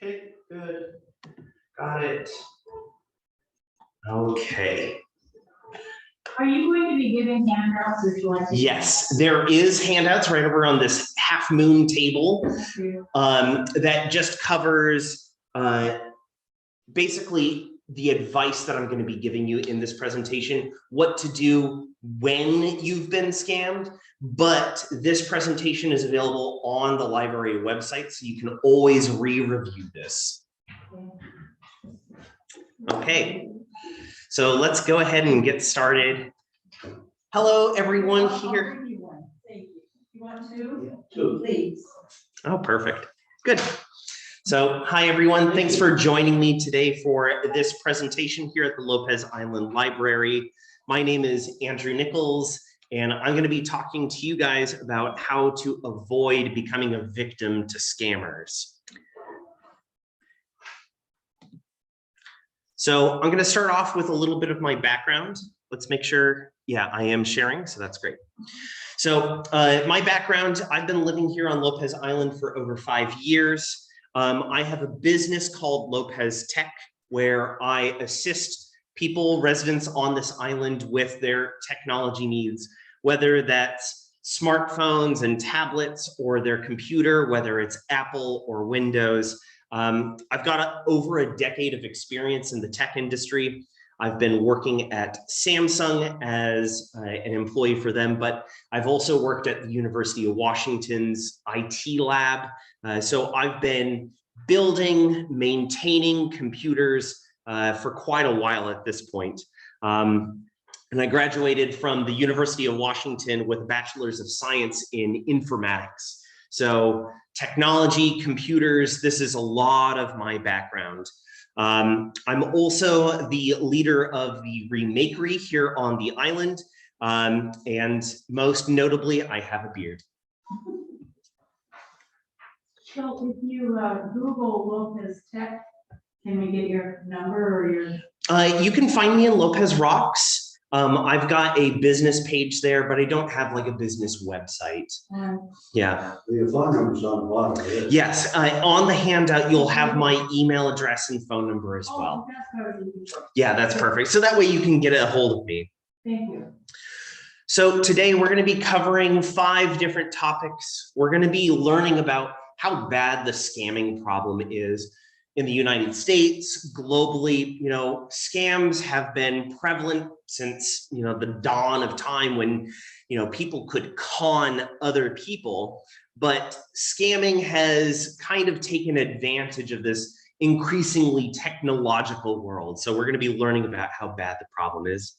Okay, good. Got it. Okay. Are you going to be giving handouts or shall I? Yes, there is handouts right over on this half moon table that just covers basically the advice that I'm going to be giving you in this presentation, what to do when you've been scammed. But this presentation is available on the library website, so you can always re-review this. Okay, so let's go ahead and get started. Hello, everyone here. I'll bring you one. Thank you. You want two? Yeah, two. Please. Oh, perfect. Good. So, hi, everyone. Thanks for joining me today for this presentation here at the Lopez Island Library. My name is Andrew Nichols, and I'm going to be talking to you guys about how to avoid becoming a victim to scammers. So I'm going to start off with a little bit of my background. Let's make sure, yeah, I am sharing, so that's great. So my background, I've been living here on Lopez Island for over 5 years. I have a business called Lopez Tech, where I assist people, residents on this island with their technology needs, whether that's smartphones and tablets or their computer, whether it's Apple or Windows. I've got over a decade of experience in the tech industry. I've been working at Samsung as an employee for them, but I've also worked at the University of Washington's IT lab. So I've been building, maintaining computers for quite a while at this point. And I graduated from the University of Washington with a Bachelor's of Science in Informatics. So technology, computers, this is a lot of my background. I'm also the leader of the Remakery here on the island. And most notably, I have a beard. So if you Google Lopez Tech, can we get your number or your? You can find me in Lopez Rocks. I've got a business page there, but I don't have like a business website. Yeah. Your phone number's on the bottom. Yes, on the handout, you'll have my email address and phone number as well. Yeah, that's perfect. So that way you can get a hold of me. Thank you. So today we're going to be covering 5 different topics. We're going to be learning about how bad the scamming problem is in the United States, globally. You know, scams have been prevalent since, you know, the dawn of time when, you know, people could con other people, but scamming has kind of taken advantage of this increasingly technological world. So we're going to be learning about how bad the problem is.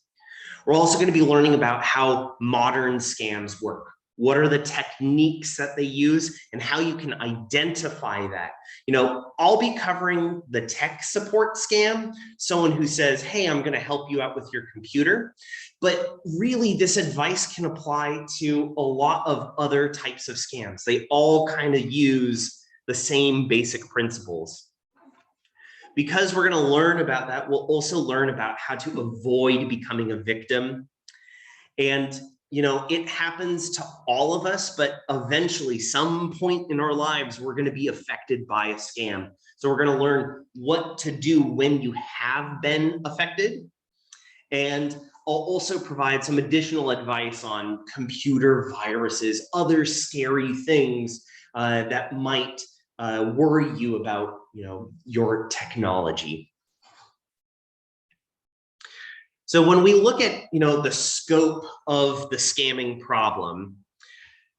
We're also going to be learning about how modern scams work. What are the techniques that they use and how you can identify that? You know, I'll be covering the tech support scam, someone who says, hey, I'm going to help you out with your computer. But really, this advice can apply to a lot of other types of scams. They all kind of use the same basic principles. Because we're going to learn about that, we'll also learn about how to avoid becoming a victim. And you know, it happens to all of us, but eventually, some point in our lives, we're going to be affected by a scam. So we're going to learn what to do when you have been affected. And I'll also provide some additional advice on computer viruses, other scary things that might worry you about, you know, your technology. So when we look at, you know, the scope of the scamming problem,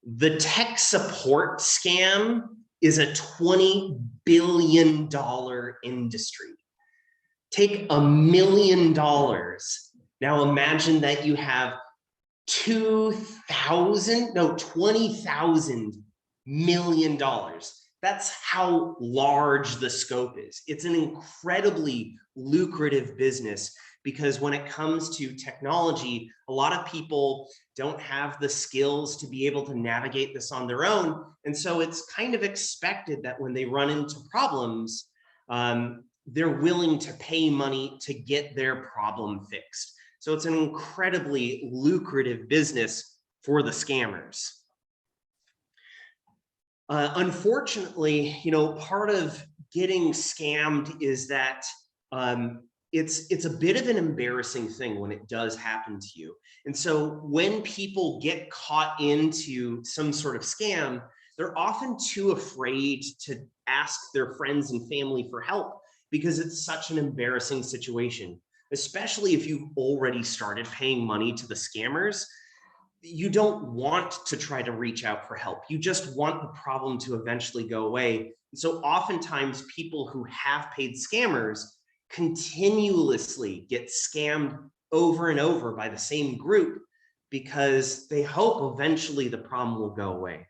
the tech support scam is a $20 billion industry. Take $1 million. Now imagine that you have $20,000 million. That's how large the scope is. It's an incredibly lucrative business, because when it comes to technology, a lot of people don't have the skills to be able to navigate this on their own. And so it's kind of expected that when they run into problems, they're willing to pay money to get their problem fixed. So it's an incredibly lucrative business for the scammers. Unfortunately, you know, part of getting scammed is that it's a bit of an embarrassing thing when it does happen to you. And so when people get caught into some sort of scam, they're often too afraid to ask their friends and family for help because it's such an embarrassing situation, especially if you've already started paying money to the scammers. You don't want to try to reach out for help. You just want the problem to eventually go away. So oftentimes people who have paid scammers continuously get scammed over and over by the same group because they hope eventually the problem will go away.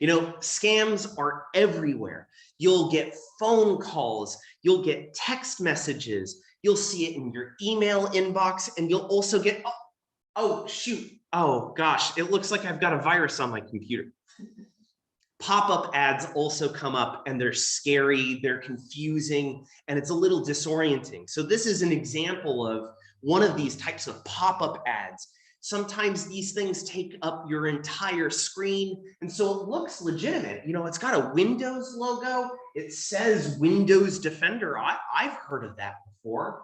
You know, scams are everywhere. You'll get phone calls, you'll get text messages, you'll see it in your email inbox, and you'll also get, oh shoot, oh gosh, it looks like I've got a virus on my computer. Pop-up ads also come up and they're scary, they're confusing, and it's a little disorienting. So this is an example of one of these types of pop-up ads. Sometimes these things take up your entire screen, and so it looks legitimate. You know, it's got a Windows logo. It says Windows Defender. I've heard of that before.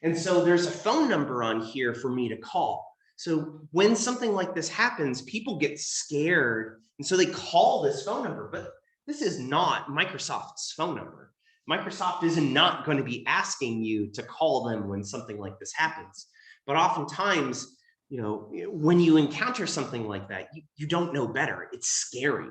And so there's a phone number on here for me to call. So when something like this happens, people get scared, and so they call this phone number, but this is not Microsoft's phone number. Microsoft is not going to be asking you to call them when something like this happens. But oftentimes, you know, when you encounter something like that, you don't know better. It's scary.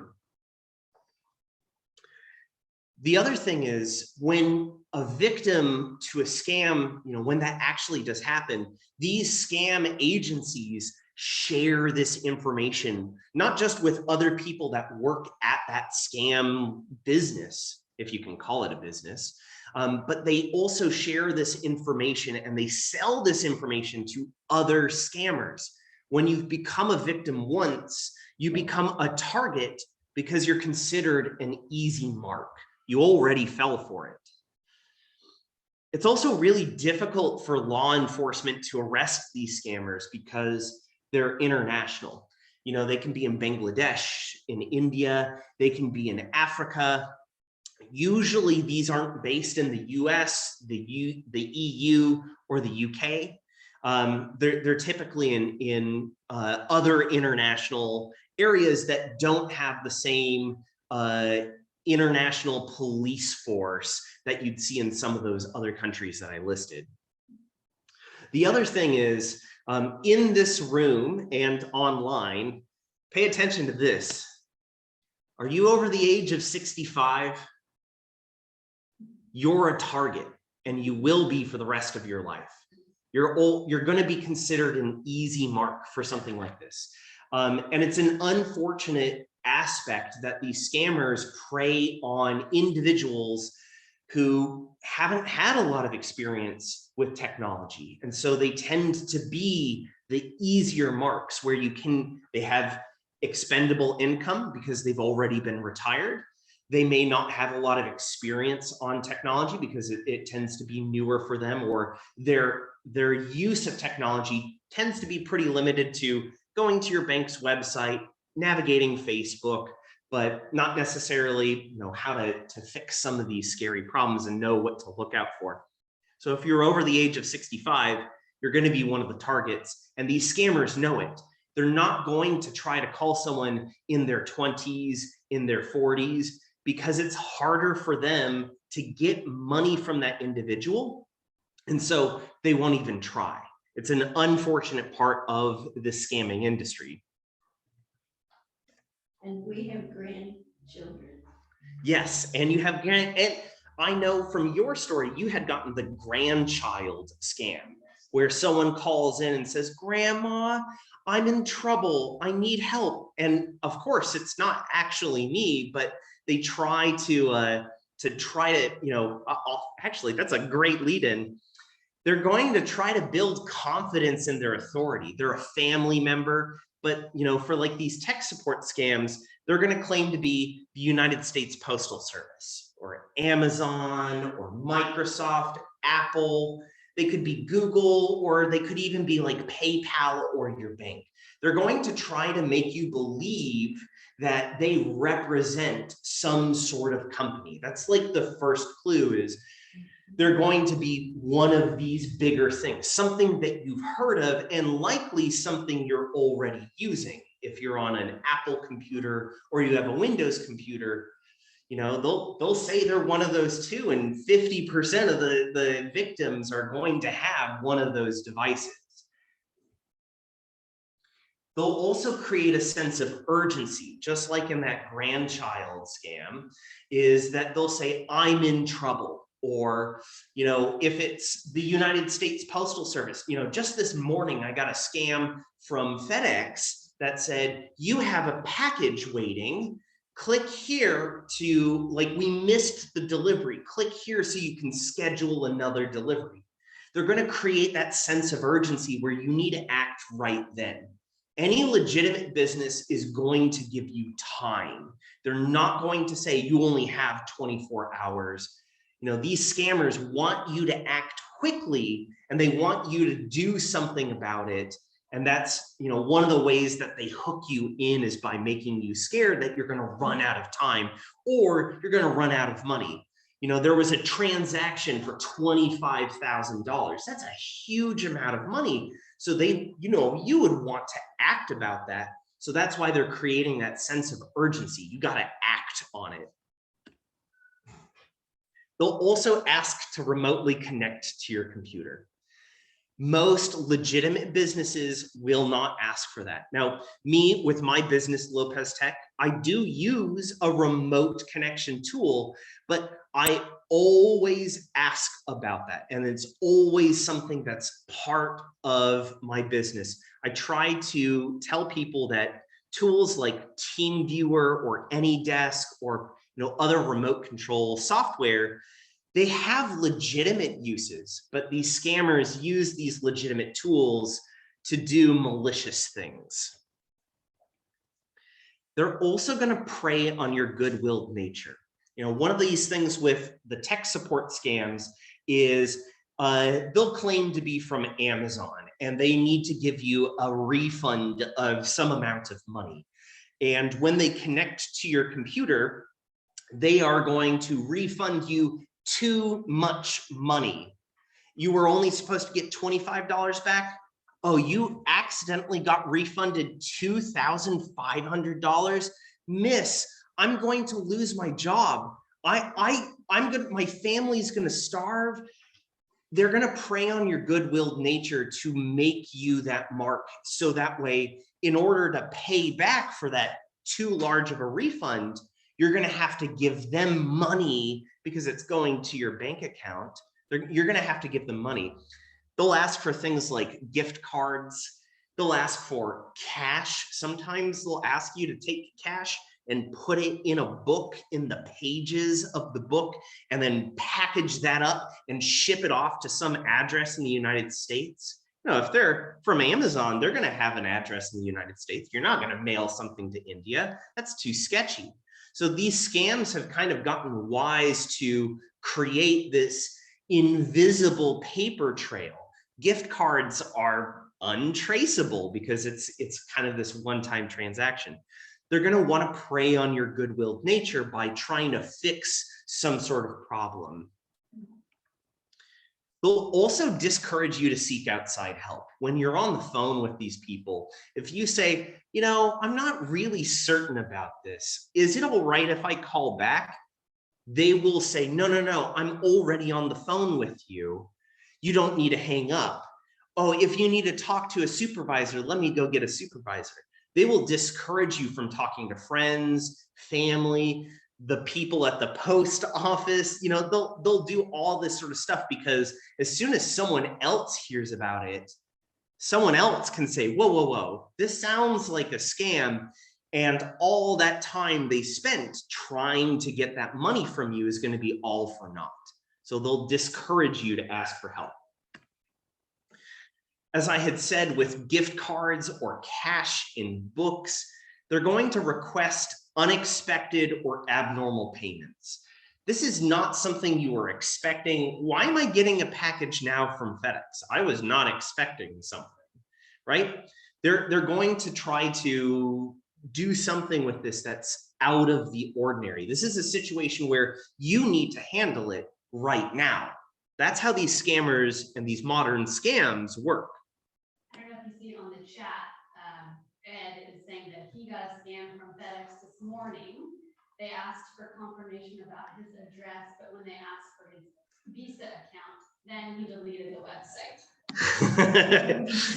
The other thing is when a victim to a scam, you know, when that actually does happen, these scam agencies share this information, not just with other people that work at that scam business, if you can call it a business, but they also share this information and they sell this information to other scammers. When you've become a victim once, you become a target because you're considered an easy mark. You already fell for it. It's also really difficult for law enforcement to arrest these scammers because they're international. You know, they can be in Bangladesh, in India, they can be in Africa. Usually these aren't based in the US, the EU, or the UK. They're typically in other international areas that don't have the same international police force that you'd see in some of those other countries that I listed. The other thing is, in this room and online, pay attention to this. Are you over the age of 65? You're a target, and you will be for the rest of your life. You're going to be considered an easy mark for something like this. And it's an unfortunate aspect that these scammers prey on individuals who haven't had a lot of experience with technology. And so they tend to be the easier marks where they have expendable income because they've already been retired. They may not have a lot of experience on technology because it tends to be newer for them, or their use of technology tends to be pretty limited to going to your bank's website, navigating Facebook, but not necessarily how to fix some of these scary problems and know what to look out for. So if you're over the age of 65, you're going to be one of the targets, and these scammers know it. They're not going to try to call someone in their 20s, in their 40s, because it's harder for them to get money from that individual. And so they won't even try. It's an unfortunate part of the scamming industry. And we have grandchildren. Yes, and you have and I know from your story, you had gotten the grandchild scam, where someone calls in and says, "Grandma, I'm in trouble. I need help." And of course, it's not actually me, but they try to actually, that's a great lead-in. They're going to try to build confidence in their authority. They're a family member, but for like these tech support scams, they're going to claim to be the United States Postal Service or Amazon or Microsoft, Apple. They could be Google, or they could even be like PayPal or your bank. They're going to try to make you believe that they represent some sort of company. That's like the first clue is they're going to be one of these bigger things, something that you've heard of and likely something you're already using. If you're on an Apple computer or you have a Windows computer, you know, they'll say they're one of those too, and 50% of the victims are going to have one of those devices. They'll also create a sense of urgency, just like in that grandchild scam, is that they'll say, I'm in trouble. Or, you know, if it's the United States Postal Service, you know, just this morning, I got a scam from FedEx that said, you have a package waiting. Click here to, like, we missed the delivery. Click here so you can schedule another delivery. They're going to create that sense of urgency where you need to act right then. Any legitimate business is going to give you time. They're not going to say you only have 24 hours. You know, these scammers want you to act quickly and they want you to do something about it. And that's, you know, one of the ways that they hook you in is by making you scared that you're going to run out of time or you're going to run out of money. You know, there was a transaction for $25,000. That's a huge amount of money. So they, you know, you would want to act about that. So that's why they're creating that sense of urgency. You got to act on it. They'll also ask to remotely connect to your computer. Most legitimate businesses will not ask for that. Now, me with my business, Lopez Tech, I do use a remote connection tool, but I always ask about that. And it's always something that's part of my business. I try to tell people that tools like TeamViewer or AnyDesk or, you know, other remote control software, they have legitimate uses, but these scammers use these legitimate tools to do malicious things. They're also going to prey on your goodwill nature. You know, one of these things with the tech support scams is they'll claim to be from Amazon and they need to give you a refund of some amount of money. And when they connect to your computer, they are going to refund you too much money. You were only supposed to get $25 back. Oh, you accidentally got refunded $2,500. Miss, I'm going to lose my job. My family's gonna starve. They're gonna prey on your goodwill nature to make you that mark. So that way, in order to pay back for that too large of a refund, you're gonna have to give them money because it's going to your bank account. You're gonna have to give them money. They'll ask for things like gift cards. They'll ask for cash. Sometimes they'll ask you to take cash and put it in a book in the pages of the book and then package that up and ship it off to some address in the United States. You know, if they're from Amazon, they're gonna have an address in the United States. You're not gonna mail something to India. That's too sketchy. So these scams have kind of gotten wise to create this invisible paper trail. Gift cards are untraceable because it's kind of this one-time transaction. They're going to want to prey on your goodwill nature by trying to fix some sort of problem. They'll also discourage you to seek outside help. When you're on the phone with these people, if you say, you know, I'm not really certain about this, is it all right if I call back? They will say, no, no, no, I'm already on the phone with you. You don't need to hang up. Oh, if you need to talk to a supervisor, let me go get a supervisor. They will discourage you from talking to friends, family, the people at the post office. You know, they'll do all this sort of stuff because as soon as someone else hears about it, someone else can say, whoa, whoa, whoa, this sounds like a scam. And all that time they spent trying to get that money from you is going to be all for naught. So they'll discourage you to ask for help. As I had said, with gift cards or cash in books, they're going to request unexpected or abnormal payments. This is not something you were expecting. Why am I getting a package now from FedEx? I was not expecting something, right? They're going to try to do something with this that's out of the ordinary. This is a situation where you need to handle it right now. That's how these scammers and these modern scams work. I don't know if you see it on the chat, Ed is saying that he got a scam from FedEx this morning. They asked for confirmation about his address, but when they asked for his Visa account, then he deleted the website.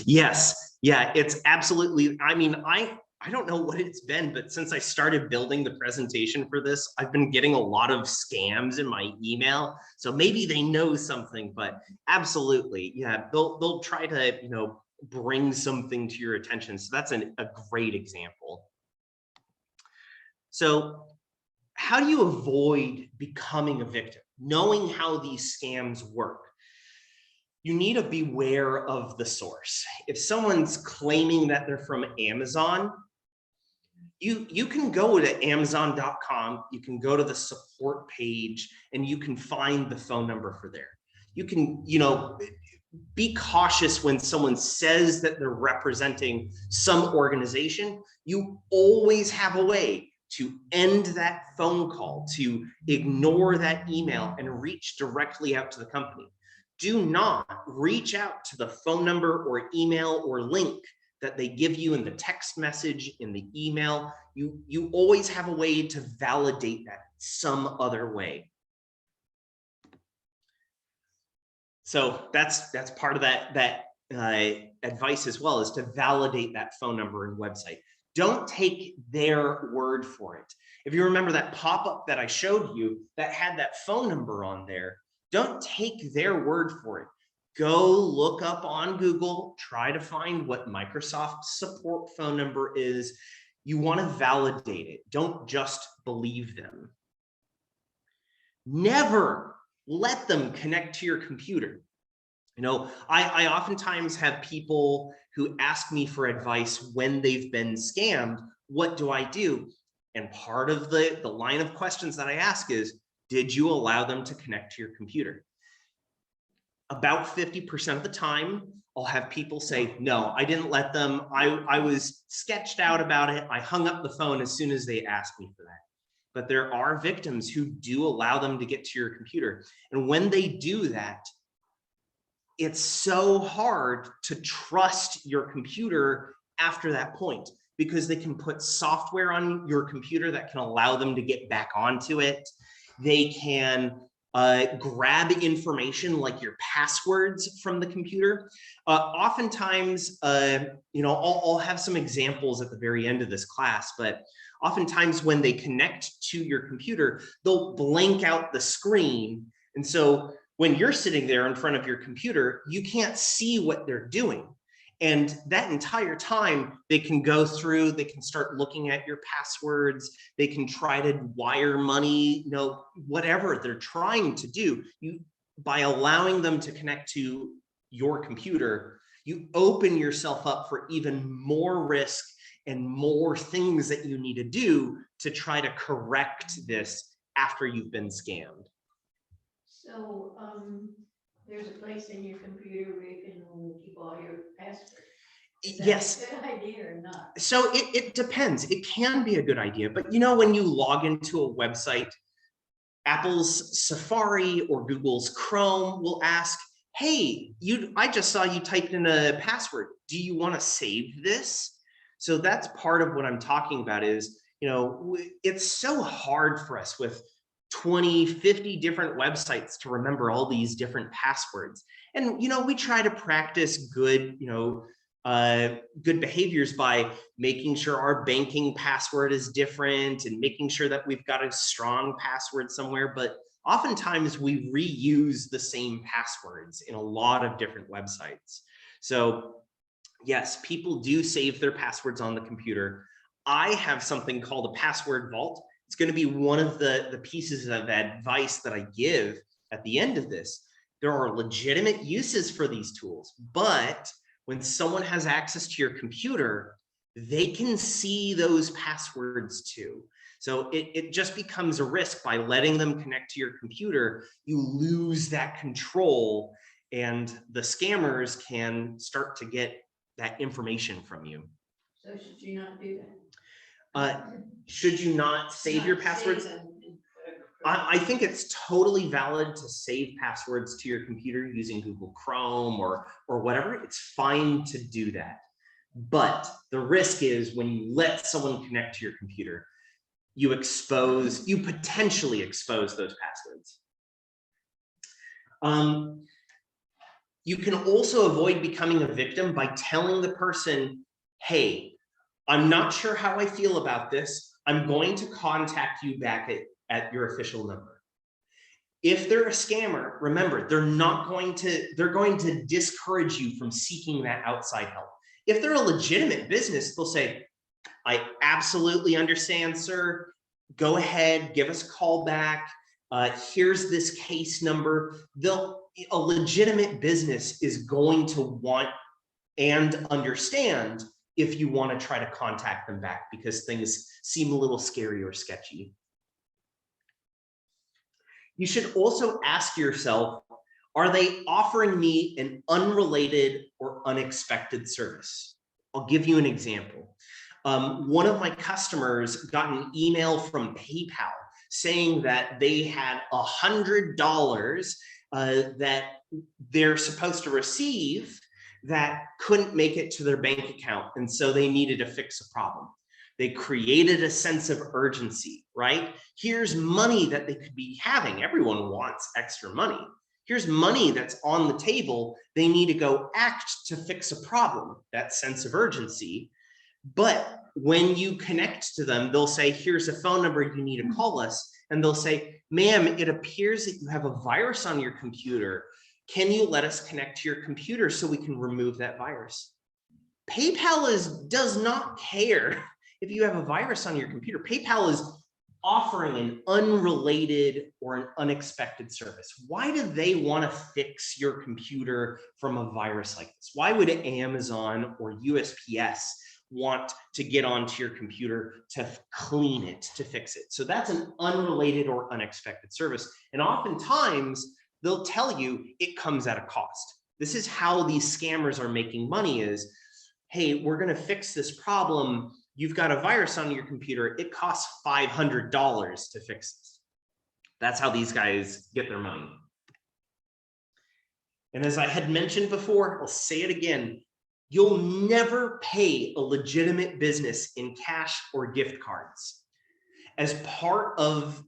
Yes, yeah, it's absolutely, I mean, I don't know what it's been, but since I started building the presentation for this, I've been getting a lot of scams in my email. So maybe they know something, but absolutely, yeah, they'll try to, you know, bring something to your attention. So that's a great example. So how do you avoid becoming a victim? Knowing how these scams work, you need to beware of the source. If someone's claiming that they're from Amazon, you can go to Amazon.com, you can go to the support page, and you can find the phone number for there. You can, you know, be cautious when someone says that they're representing some organization. You always have a way to end that phone call, to ignore that email and reach directly out to the company. Do not reach out to the phone number or email or link that they give you in the text message, in the email. You always have a way to validate that some other way. So that's part of that advice as well, is to validate that phone number and website. Don't take their word for it. If you remember that pop-up that I showed you that had that phone number on there, don't take their word for it. Go look up on Google, try to find what Microsoft's support phone number is. You want to validate it. Don't just believe them. Never let them connect to your computer. You know, I oftentimes have people who ask me for advice when they've been scammed. What do I do? And part of the line of questions that I ask is, did you allow them to connect to your computer? About 50% of the time, I'll have people say, no, I didn't let them. I was sketched out about it. I hung up the phone as soon as they asked me for that. But there are victims who do allow them to get to your computer. And when they do that, it's so hard to trust your computer after that point, because they can put software on your computer that can allow them to get back onto it. They can grab information like your passwords from the computer. Oftentimes, you know, I'll have some examples at the very end of this class, but oftentimes when they connect to your computer, they'll blank out the screen. And so when you're sitting there in front of your computer, you can't see what they're doing. And that entire time, they can go through, they can start looking at your passwords, they can try to wire money, you know, whatever they're trying to do. By allowing them to connect to your computer, you open yourself up for even more risk and more things that you need to do to try to correct this after you've been scammed. So, there's a place in your computer where you can keep all your passwords. Is that Yes. a good idea or not? So it depends. It can be a good idea, but you know, when you log into a website, Apple's Safari or Google's Chrome will ask, hey, I just saw you typed in a password. Do you want to save this? So that's part of what I'm talking about is, you know, it's so hard for us with 20, 50 different websites to remember all these different passwords. And, you know, we try to practice good, you know, good behaviors by making sure our banking password is different and making sure that we've got a strong password somewhere. But oftentimes we reuse the same passwords in a lot of different websites. So yes, people do save their passwords on the computer. I have something called a password vault. It's going to be one of the pieces of advice that I give at the end of this. There are legitimate uses for these tools, but when someone has access to your computer, they can see those passwords too. So it just becomes a risk. By letting them connect to your computer, you lose that control and the scammers can start to get that information from you. So should you not do that? Should you not save your passwords? I think it's totally valid to save passwords to your computer using Google Chrome or whatever. It's fine to do that. But the risk is when you let someone connect to your computer, you potentially expose those passwords. You can also avoid becoming a victim by telling the person, hey, I'm not sure how I feel about this. I'm going to contact you back at your official number. If they're a scammer, remember, they're going to discourage you from seeking that outside help. If they're a legitimate business, they'll say, I absolutely understand, sir. Go ahead, give us a call back. Here's this case number. A legitimate business is going to want and understand if you want to try to contact them back because things seem a little scary or sketchy. You should also ask yourself, are they offering me an unrelated or unexpected service? I'll give you an example. One of my customers got an email from PayPal saying that they had $100 that they're supposed to receive that couldn't make it to their bank account. And so they needed to fix a problem. They created a sense of urgency, right? Here's money that they could be having. Everyone wants extra money. Here's money that's on the table. They need to go act to fix a problem, that sense of urgency. But when you connect to them, they'll say, here's a phone number, you need to call us. And they'll say, ma'am, it appears that you have a virus on your computer. Can you let us connect to your computer so we can remove that virus? PayPal does not care if you have a virus on your computer. PayPal is offering an unrelated or an unexpected service. Why do they want to fix your computer from a virus like this? Why would Amazon or USPS want to get onto your computer to clean it, to fix it? So that's an unrelated or unexpected service. And oftentimes they'll tell you it comes at a cost. This is how these scammers are making money is, hey, we're going to fix this problem. You've got a virus on your computer. It costs $500 to fix this. That's how these guys get their money. And as I had mentioned before, I'll say it again, you'll never pay a legitimate business in cash or gift cards. As part of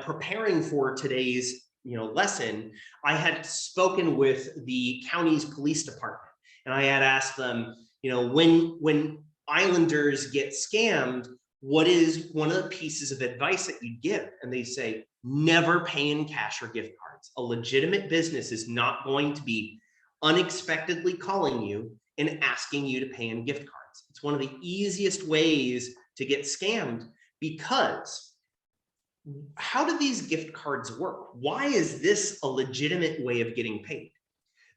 preparing for today's lesson, I had spoken with the county's police department, and I had asked them, when islanders get scammed, what is one of the pieces of advice that you give? And they say, never pay in cash or gift cards. A legitimate business is not going to be unexpectedly calling you and asking you to pay in gift cards. It's one of the easiest ways to get scammed, because how do these gift cards work? Why is this a legitimate way of getting paid?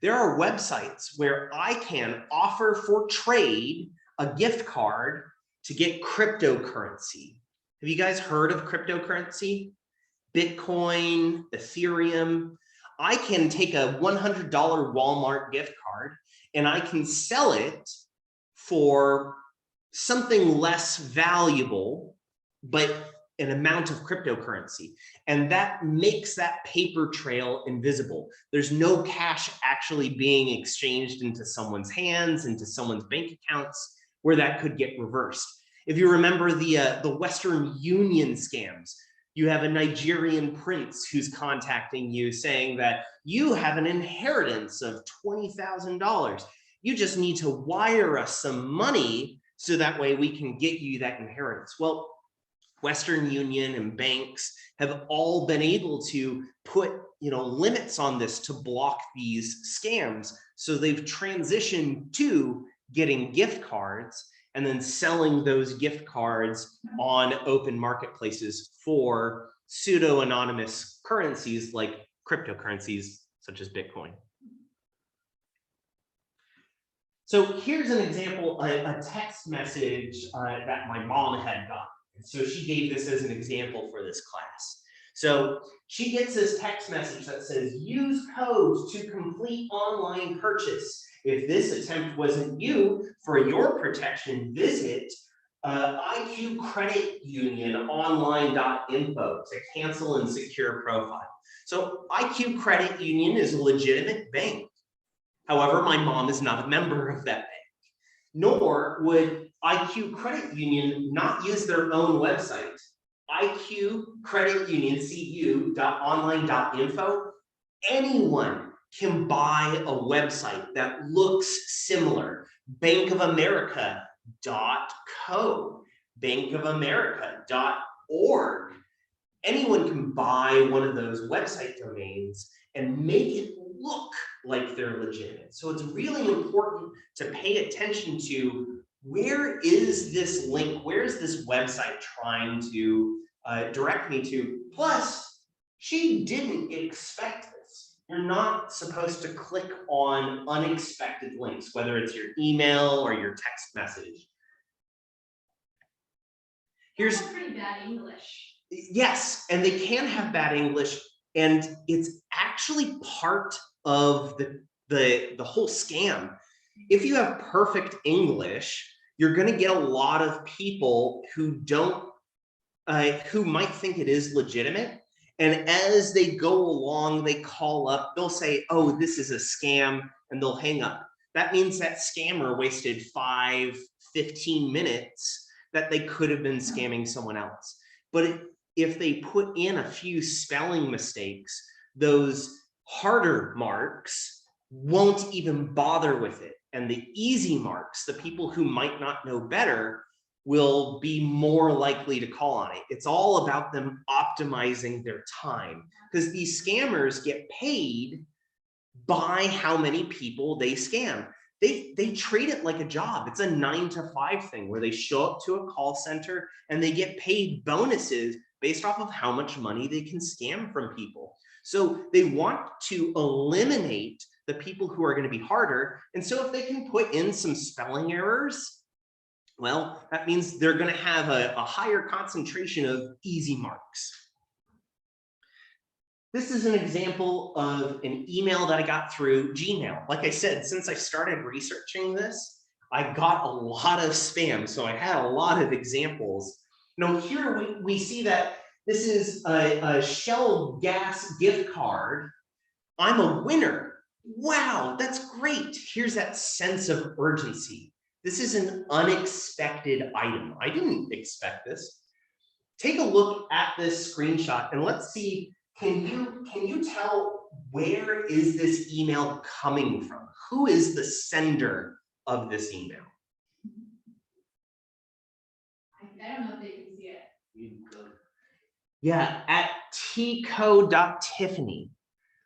There are websites where I can offer for trade a gift card to get cryptocurrency. Have you guys heard of cryptocurrency? Bitcoin, Ethereum. I can take a $100 Walmart gift card and I can sell it for something less valuable, but an amount of cryptocurrency. And that makes that paper trail invisible. There's no cash actually being exchanged into someone's hands, into someone's bank accounts, where that could get reversed. If you remember the Western Union scams, you have a Nigerian prince who's contacting you saying that you have an inheritance of $20,000. You just need to wire us some money so that way we can get you that inheritance. Well, Western Union and banks have all been able to put limits on this to block these scams. So they've transitioned to getting gift cards and then selling those gift cards on open marketplaces for pseudo-anonymous currencies like cryptocurrencies such as Bitcoin. So here's an example, a text message that my mom had gotten. So she gave this as an example for this class. So she gets this text message that says, use codes to complete online purchase. If this attempt wasn't you, for your protection, visit IQ Credit Union online.info to cancel and secure profile. So IQ Credit Union is a legitimate bank. However, my mom is not a member of that bank, nor would IQ Credit Union not use their own website. IQ Credit Union, cu.online.info. Anyone can buy a website that looks similar. bankofamerica.co, bankofamerica.org. Anyone can buy one of those website domains and make it look like they're legitimate. So it's really important to pay attention to, where is this link? Where is this website trying to direct me to? Plus, she didn't expect this. You're not supposed to click on unexpected links, whether it's your email or your text message. Here's pretty bad English. Yes, and they can have bad English, and it's actually part of the whole scam. If you have perfect English, you're going to get a lot of people who who might think it is legitimate. And as they go along, they call up, they'll say, oh, this is a scam, and they'll hang up. That means that scammer wasted 5-15 minutes that they could have been scamming someone else. But if they put in a few spelling mistakes, those harder marks won't even bother with it. And the easy marks, the people who might not know better, will be more likely to call on it. It's all about them optimizing their time, because these scammers get paid by how many people they scam. They treat it like a job. It's a 9-to-5 thing where they show up to a call center and they get paid bonuses based off of how much money they can scam from people. So they want to eliminate the people who are going to be harder. And so if they can put in some spelling errors, well, that means they're going to have a higher concentration of easy marks. This is an example of an email that I got through Gmail. Like I said, since I started researching this, I got a lot of spam. So I had a lot of examples. Now here we see that this is a Shell gas gift card. I'm a winner. Wow, that's great. Here's that sense of urgency. This is an unexpected item. I didn't expect this. Take a look at this screenshot and let's see, can you tell, where is this email coming from? Who is the sender of this email? I don't know if they can see it. Yeah, at tco.tiffany.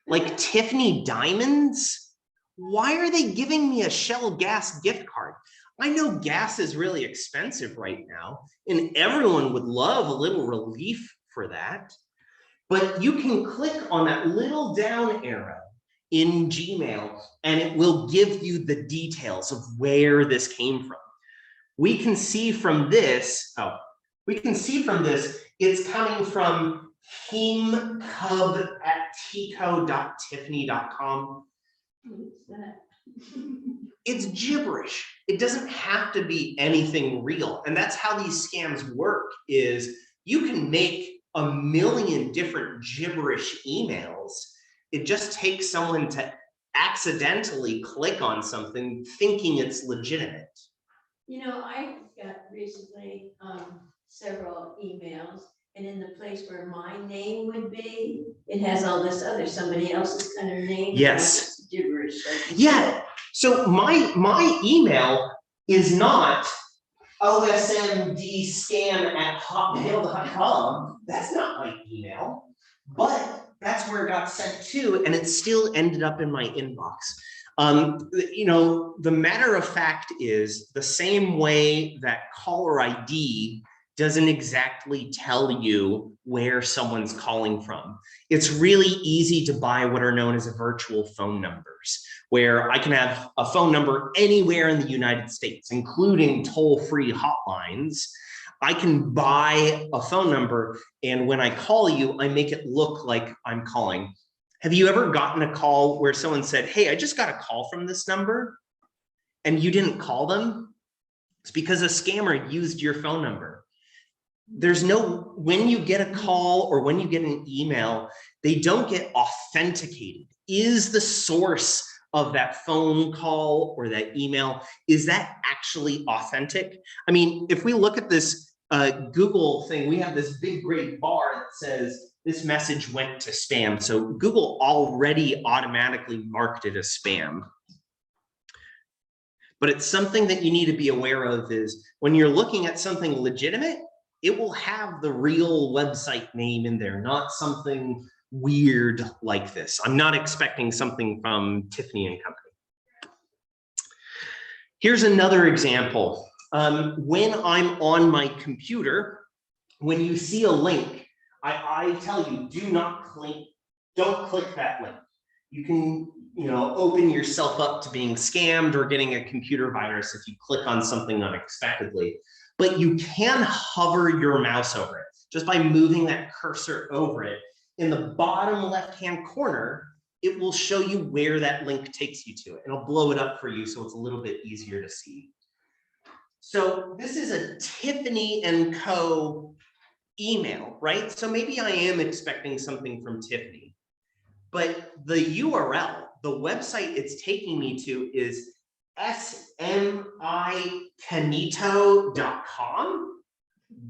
Like Tiffany Diamonds? Why are they giving me a Shell gas gift card? I know gas is really expensive right now, and everyone would love a little relief for that. But you can click on that little down arrow in Gmail, and it will give you the details of where this came from. We can see from this, it's coming from hemecub@tco.tiffany.com. What's that? It's gibberish. It doesn't have to be anything real. And that's how these scams work, is you can make a million different gibberish emails. It just takes someone to accidentally click on something thinking it's legitimate. You know, I got recently several emails, and in the place where my name would be, it has all this other somebody else's kind of name. Yes. It's gibberish. Like Yeah. So my email is not osmdscam@hotmail.com. That's not my email, but that's where it got sent to, and it still ended up in my inbox. You know, the matter of fact is, the same way that caller ID doesn't exactly tell you where someone's calling from, it's really easy to buy what are known as virtual phone numbers, where I can have a phone number anywhere in the United States, including toll-free hotlines. I can buy a phone number, and when I call you, I make it look like I'm calling. Have you ever gotten a call where someone said, hey, I just got a call from this number, and you didn't call them? It's because a scammer used your phone number. There's no, when you get a call or when you get an email, they don't get authenticated. Is the source of that phone call or that email, is that actually authentic? I mean, if we look at this Google thing, we have this big great bar that says this message went to spam. So Google already automatically marked it as spam. But it's something that you need to be aware of is when you're looking at something legitimate, it will have the real website name in there, not something weird like this. I'm not expecting something from Tiffany and Company. Here's another example. When I'm on my computer, when you see a link, I tell you, don't click that link. You can, open yourself up to being scammed or getting a computer virus if you click on something unexpectedly. But you can hover your mouse over it just by moving that cursor over it. In the bottom left-hand corner, it will show you where that link takes you to. It'll blow it up for you so it's a little bit easier to see. So this is a Tiffany & Co. email, right? So maybe I am expecting something from Tiffany, but the URL, the website it's taking me to is smicanito.com.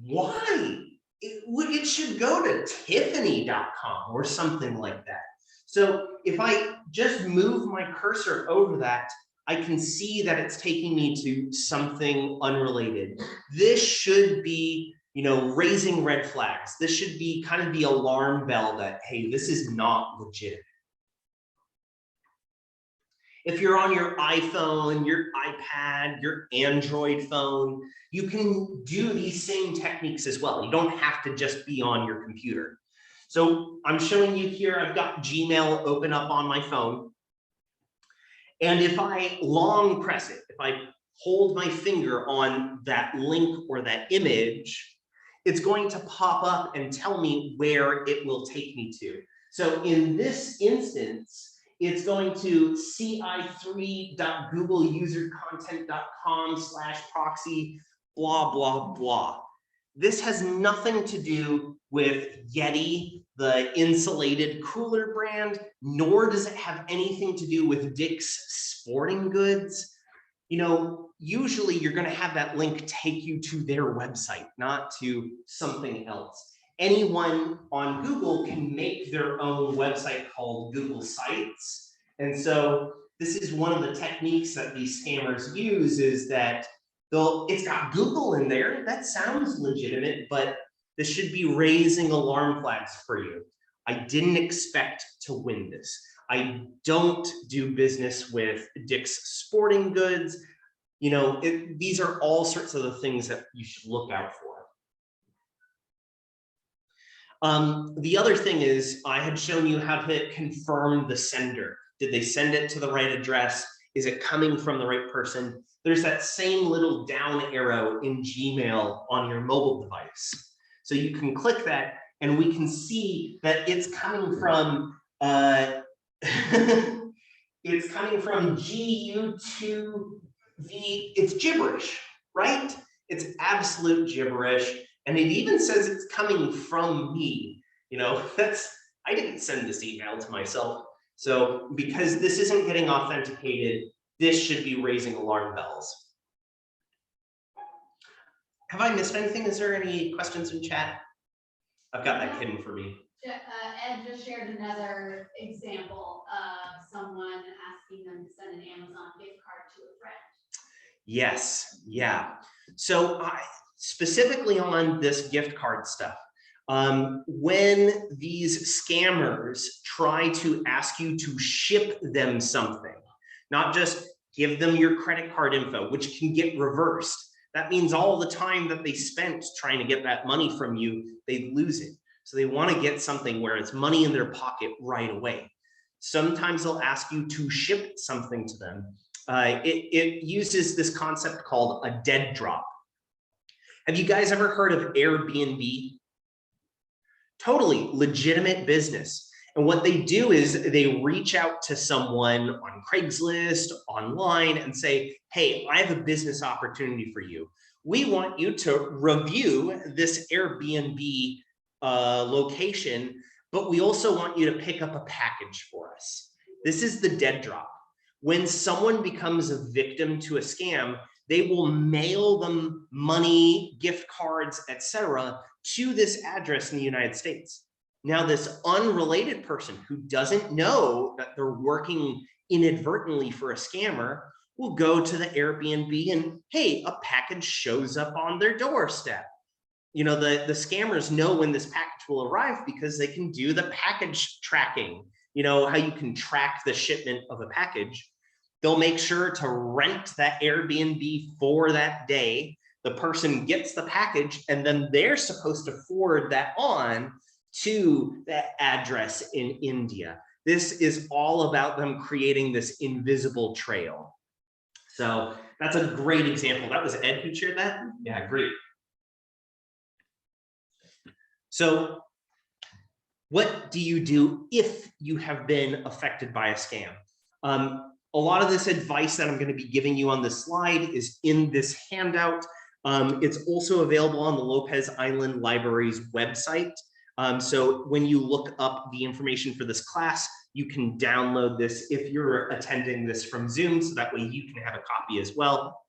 Why? It should go to tiffany.com or something like that. So if I just move my cursor over that, I can see that it's taking me to something unrelated. This should be, raising red flags. This should be kind of the alarm bell that, hey, this is not legit. If you're on your iPhone, your iPad, your Android phone, you can do these same techniques as well. You don't have to just be on your computer. So I'm showing you here, I've got Gmail open up on my phone. And if I long press it, if I hold my finger on that link or that image, it's going to pop up and tell me where it will take me to. So in this instance, it's going to ci3.googleusercontent.com/proxy, blah, blah, blah. This has nothing to do with Yeti, the insulated cooler brand, nor does it have anything to do with Dick's Sporting Goods. Usually you're going to have that link take you to their website, not to something else. Anyone on Google can make their own website called Google Sites. And so this is one of the techniques that these scammers use is that it's got Google in there. That sounds legitimate, but this should be raising alarm flags for you. I didn't expect to win this. I don't do business with Dick's Sporting Goods. These are all sorts of the things that you should look out for. The other thing is I had shown you how to confirm the sender. Did they send it to the right address? Is it coming from the right person? There's that same little down arrow in Gmail on your mobile device. So you can click that and we can see that it's coming from it's coming from GU2V. It's gibberish, right? It's absolute gibberish. And it even says it's coming from me. I didn't send this email to myself. So because this isn't getting authenticated, this should be raising alarm bells. Have I missed anything? Is there any questions in chat? I've got that hidden for me. Ed just shared another example of someone asking them to send an Amazon gift card to a friend. Yes, yeah. So specifically on this gift card stuff, when these scammers try to ask you to ship them something, not just give them your credit card info, which can get reversed. That means all the time that they spent trying to get that money from you, they lose it. So they want to get something where it's money in their pocket right away. Sometimes they'll ask you to ship something to them. It uses this concept called a dead drop. Have you guys ever heard of Airbnb? Totally legitimate business. And what they do is they reach out to someone on Craigslist, online, and say, hey, I have a business opportunity for you. We want you to review this Airbnb location, but we also want you to pick up a package for us. This is the dead drop. When someone becomes a victim to a scam, they will mail them money, gift cards, etc., to this address in the United States. Now, this unrelated person who doesn't know that they're working inadvertently for a scammer will go to the Airbnb and, hey, a package shows up on their doorstep. You know, the scammers know when this package will arrive because they can do the package tracking. You know, how you can track the shipment of a package. They'll make sure to rent that Airbnb for that day. The person gets the package and then they're supposed to forward that on to that address in India. This is all about them creating this invisible trail. So that's a great example. That was Ed who shared that? Yeah, great. So what do you do if you have been affected by a scam? A lot of this advice that I'm going to be giving you on this slide is in this handout. It's also available on the Lopez Island Library's website. So when you look up the information for this class, you can download this if you're attending this from Zoom, so that way you can have a copy as well.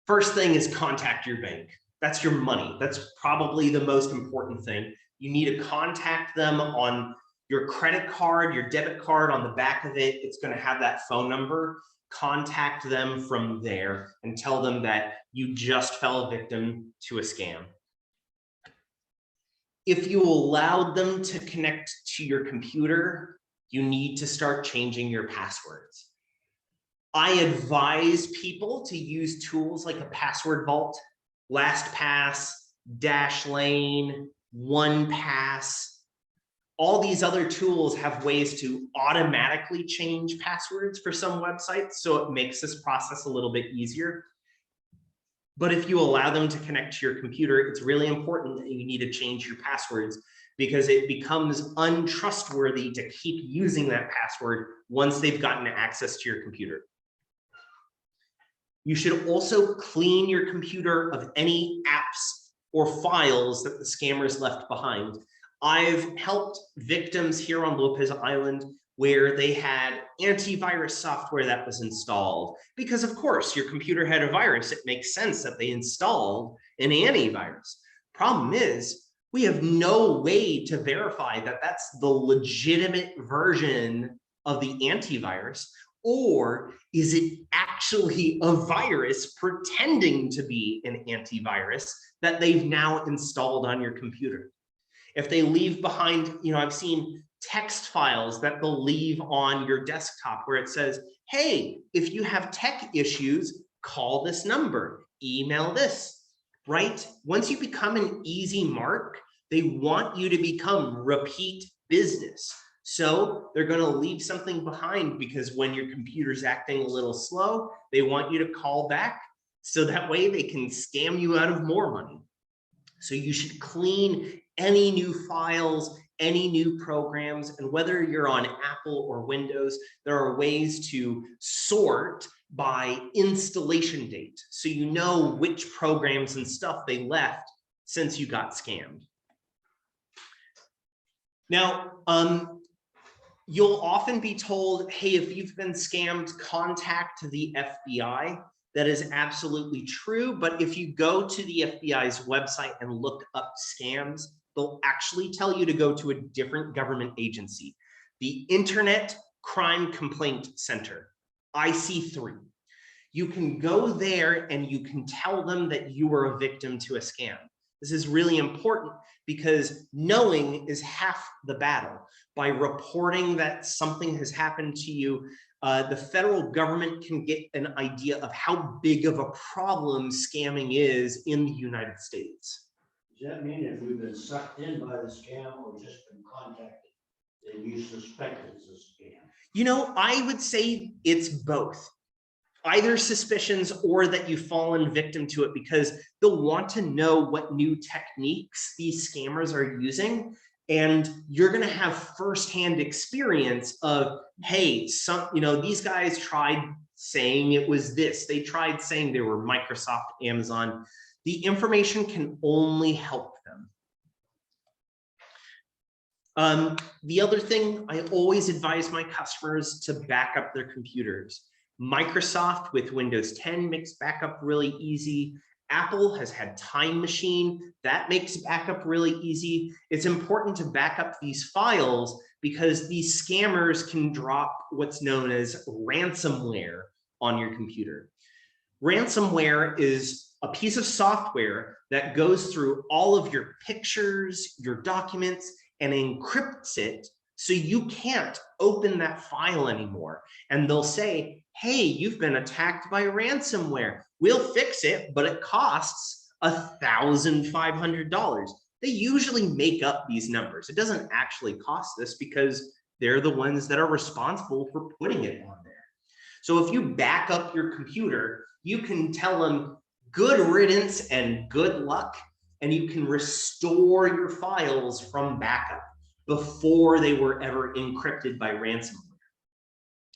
First thing is contact your bank. That's your money. That's probably the most important thing. You need to contact them on your credit card, your debit card. On the back of it, it's going to have that phone number. Contact them from there and tell them that you just fell victim to a scam. If you allowed them to connect to your computer, you need to start changing your passwords. I advise people to use tools like a password vault, LastPass, Dashlane, OnePass. All these other tools have ways to automatically change passwords for some websites, so it makes this process a little bit easier. But if you allow them to connect to your computer, it's really important that you need to change your passwords because it becomes untrustworthy to keep using that password once they've gotten access to your computer. You should also clean your computer of any apps or files that the scammers left behind. I've helped victims here on Lopez Island where they had antivirus software that was installed. Because of course, your computer had a virus, it makes sense that they installed an antivirus. Problem is, we have no way to verify that that's the legitimate version of the antivirus, or is it actually a virus pretending to be an antivirus that they've now installed on your computer? If they leave behind, you know, I've seen text files that they'll leave on your desktop where it says, hey, if you have tech issues, call this number, email this, right? Once you become an easy mark, they want you to become repeat business. So they're going to leave something behind because when your computer's acting a little slow, they want you to call back so that way they can scam you out of more money. So you should clean any new files, any new programs, and whether you're on Apple or Windows, there are ways to sort by installation date. So you know which programs and stuff they left since you got scammed. Now, you'll often be told, hey, if you've been scammed, contact the FBI. That is absolutely true. But if you go to the FBI's website and look up scams, they'll actually tell you to go to a different government agency, the Internet Crime Complaint Center, IC3. You can go there and you can tell them that you were a victim to a scam. This is really important because knowing is half the battle. By reporting that something has happened to you, the federal government can get an idea of how big of a problem scamming is in the United States. Does that mean if we've been sucked in by the scam or just been contacted, then you suspect it's a scam? You know, I would say it's both. Either suspicions or that you've fallen victim to it, because they'll want to know what new techniques these scammers are using. And you're going to have firsthand experience of, hey, these guys tried saying it was this. They tried saying they were Microsoft, Amazon. The information can only help them. The other thing, I always advise my customers to back up their computers. Microsoft with Windows 10 makes backup really easy. Apple has had Time Machine, that makes backup really easy. It's important to back up these files because these scammers can drop what's known as ransomware on your computer. Ransomware is a piece of software that goes through all of your pictures, your documents, and encrypts it so you can't open that file anymore. And they'll say, hey, you've been attacked by ransomware. We'll fix it, but it costs $1,500. They usually make up these numbers. It doesn't actually cost this because they're the ones that are responsible for putting it on there. So if you back up your computer, you can tell them good riddance and good luck, and you can restore your files from backup before they were ever encrypted by ransomware.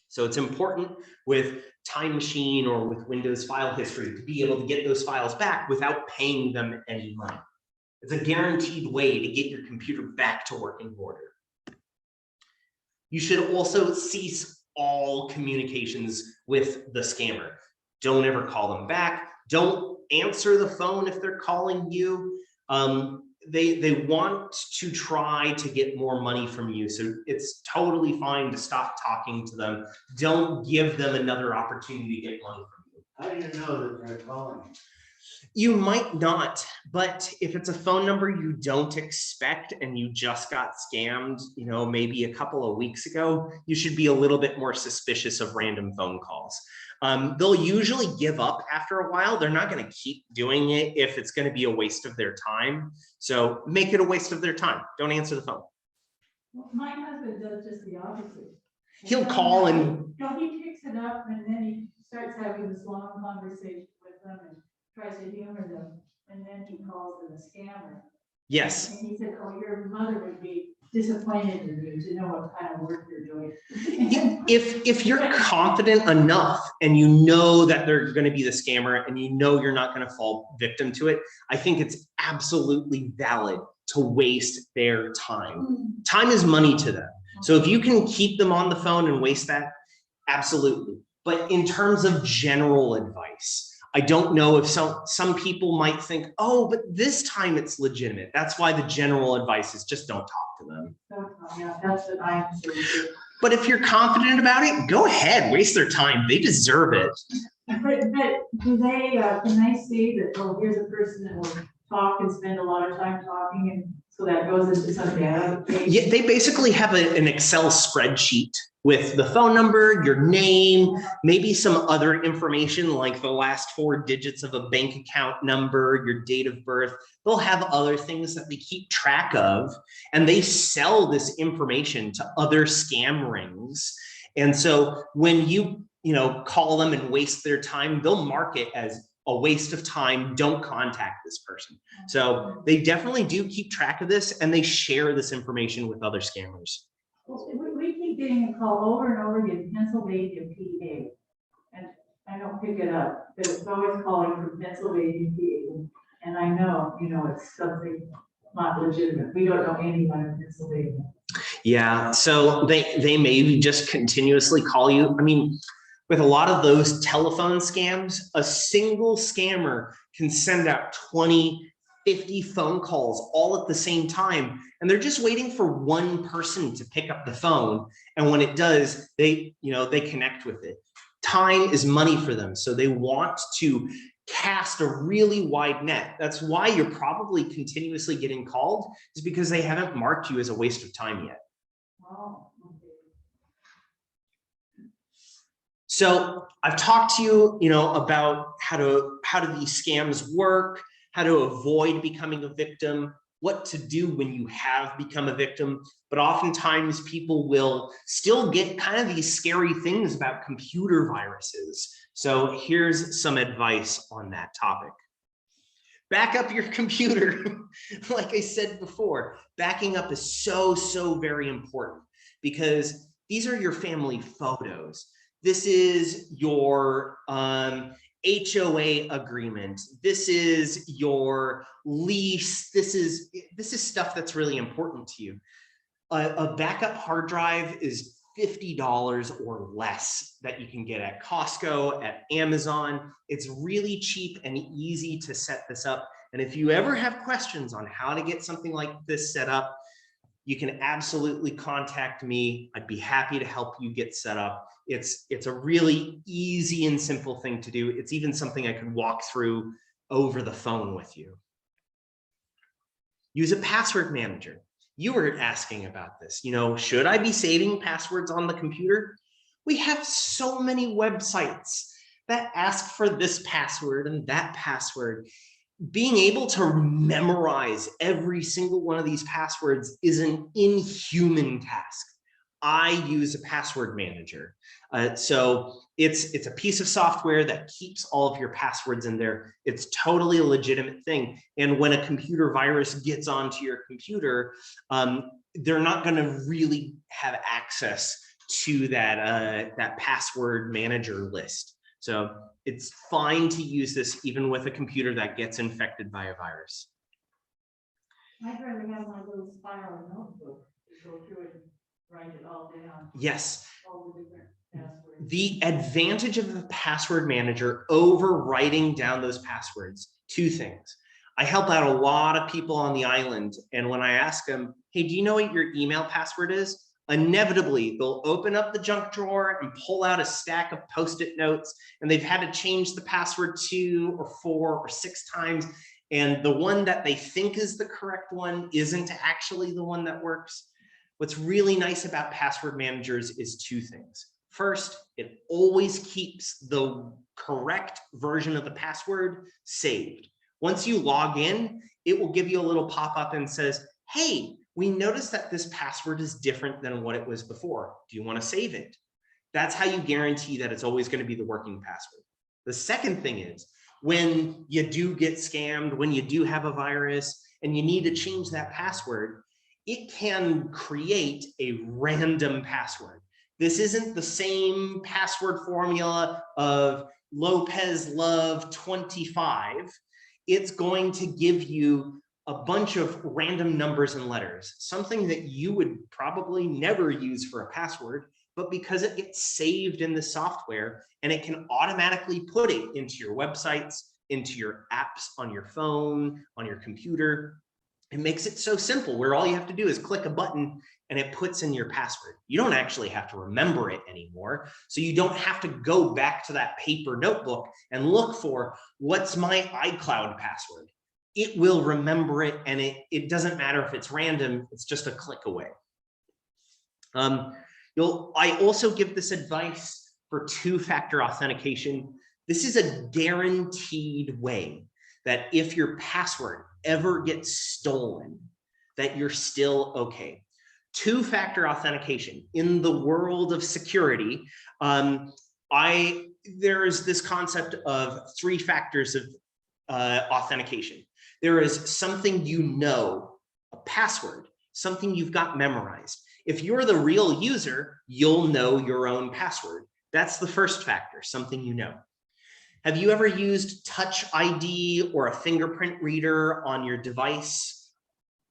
So it's important with Time Machine or with Windows file history to be able to get those files back without paying them any money. It's a guaranteed way to get your computer back to working order. You should also cease all communications with the scammer. Don't ever call them back. Don't answer the phone if they're calling you. They want to try to get more money from you. So it's totally fine to stop talking to them. Don't give them another opportunity to get money from you. How do you know that they're calling you? You might not, but if it's a phone number you don't expect and you just got scammed, maybe a couple of weeks ago, you should be a little bit more suspicious of random phone calls. They'll usually give up after a while. They're not going to keep doing it if it's going to be a waste of their time. So make it a waste of their time. Don't answer the phone. Well, my husband does just the opposite. He'll call and he picks it up and then he starts having this long conversation with them and tries to humor them, and then he calls them a scammer. yes. And he said, oh, your mother would be disappointed in you to know what kind of work you're doing. If you're confident enough and you know that they're going to be the scammer and you know you're not going to fall victim to it, I think it's absolutely valid to waste their time. Time is money to them. So if you can keep them on the phone and waste that, absolutely. But in terms of general advice, I don't know if some people might think, oh, but this time it's legitimate. That's why the general advice is just don't talk to them. Yeah, that's what I'm saying. But if you're confident about it, go ahead, waste their time. They deserve it. But do they, can they see that, oh, here's a person that will talk and spend a lot of time talking, and so that goes into some data? Yeah, they basically have an Excel spreadsheet with the phone number, your name, maybe some other information like the last 4 digits of a bank account number, your date of birth. They'll have other things that they keep track of, and they sell this information to other scam rings. And so when you call them and waste their time, they'll mark it as a waste of time. Don't contact this person. So they definitely do keep track of this, and they share this information with other scammers. We keep getting a call over and over again, Pennsylvania, PA, and I don't pick it up, but it's always calling from Pennsylvania, PA, and I know, it's something not legitimate. We don't know anyone in Pennsylvania. Yeah, so they maybe just continuously call you. I mean, with a lot of those telephone scams, a single scammer can send out 20, 50 phone calls all at the same time. And they're just waiting for one person to pick up the phone. And when it does, they connect with it. Time is money for them. So they want to cast a really wide net. That's why you're probably continuously getting called, is because they haven't marked you as a waste of time yet. Oh, okay. So I've talked to you, about how do these scams work, how to avoid becoming a victim, what to do when you have become a victim. But oftentimes people will still get kind of these scary things about computer viruses. So here's some advice on that topic. Back up your computer. Like I said before, backing up is so very important because these are your family photos. This is your HOA agreement. This is your lease. This is stuff that's really important to you. A backup hard drive is $50 or less that you can get at Costco, at Amazon. It's really cheap and easy to set this up. And if you ever have questions on how to get something like this set up, you can absolutely contact me. I'd be happy to help you get set up. It's a really easy and simple thing to do. It's even something I could walk through over the phone with you. Use a password manager. You were asking about this, should I be saving passwords on the computer? We have so many websites that ask for this password and that password. Being able to memorize every single one of these passwords is an inhuman task. I use a password manager. So it's a piece of software that keeps all of your passwords in there. It's totally a legitimate thing. And when a computer virus gets onto your computer, they're not going to really have access to that password manager list. So it's fine to use this even with a computer that gets infected by a virus. I'd rather have my little spiral notebook to go through it and write it all down, Yes. all the different passwords. The advantage of the password manager over writing down those passwords, two things. I help out a lot of people on the island, and when I ask them, hey, do you know what your email password is? Inevitably, they'll open up the junk drawer and pull out a stack of Post-it notes, and they've had to change the password 2 or 4 or 6 times, and the one that they think is the correct one isn't actually the one that works. What's really nice about password managers is two things. First, it always keeps the correct version of the password saved. Once you log in, it will give you a little pop-up and says, hey, we noticed that this password is different than what it was before. Do you want to save it? That's how you guarantee that it's always going to be the working password. The second thing is when you do get scammed, when you do have a virus and you need to change that password, it can create a random password. This isn't the same password formula of Lopez Love 25. It's going to give you a bunch of random numbers and letters, something that you would probably never use for a password, but because it gets saved in the software and it can automatically put it into your websites, into your apps on your phone, on your computer, it makes it so simple where all you have to do is click a button and it puts in your password. You don't actually have to remember it anymore. So you don't have to go back to that paper notebook and look for what's my iCloud password. It will remember it, and it doesn't matter if it's random, it's just a click away. I also give this advice for two-factor authentication. This is a guaranteed way that if your password ever gets stolen, that you're still okay. Two-factor authentication in the world of security, there is this concept of 3 factors of authentication. There is something a password, something you've got memorized. If you're the real user, you'll know your own password. That's the first factor, something you know. Have you ever used Touch ID or a fingerprint reader on your device?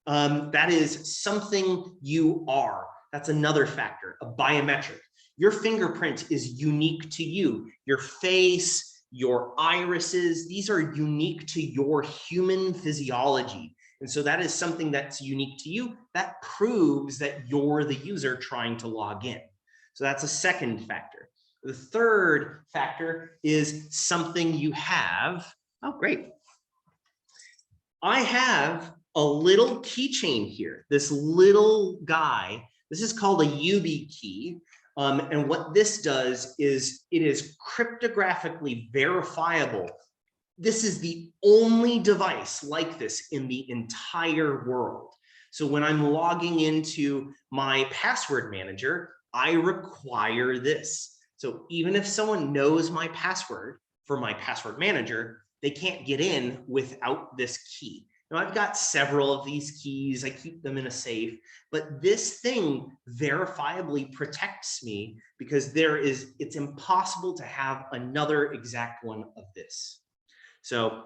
That is something you are. That's another factor, a biometric. Your fingerprint is unique to you. Your face, your irises, these are unique to your human physiology. And so that is something that's unique to you. That proves that you're the user trying to log in. So that's a second factor. The third factor is something you have. Oh, great. I have a little keychain here, this little guy. This is called a YubiKey. And what this does is it is cryptographically verifiable. This is the only device like this in the entire world. So when I'm logging into my password manager, I require this. So even if someone knows my password for my password manager, they can't get in without this key. Now I've got several of these keys, I keep them in a safe, but this thing verifiably protects me because it's impossible to have another exact one of this. So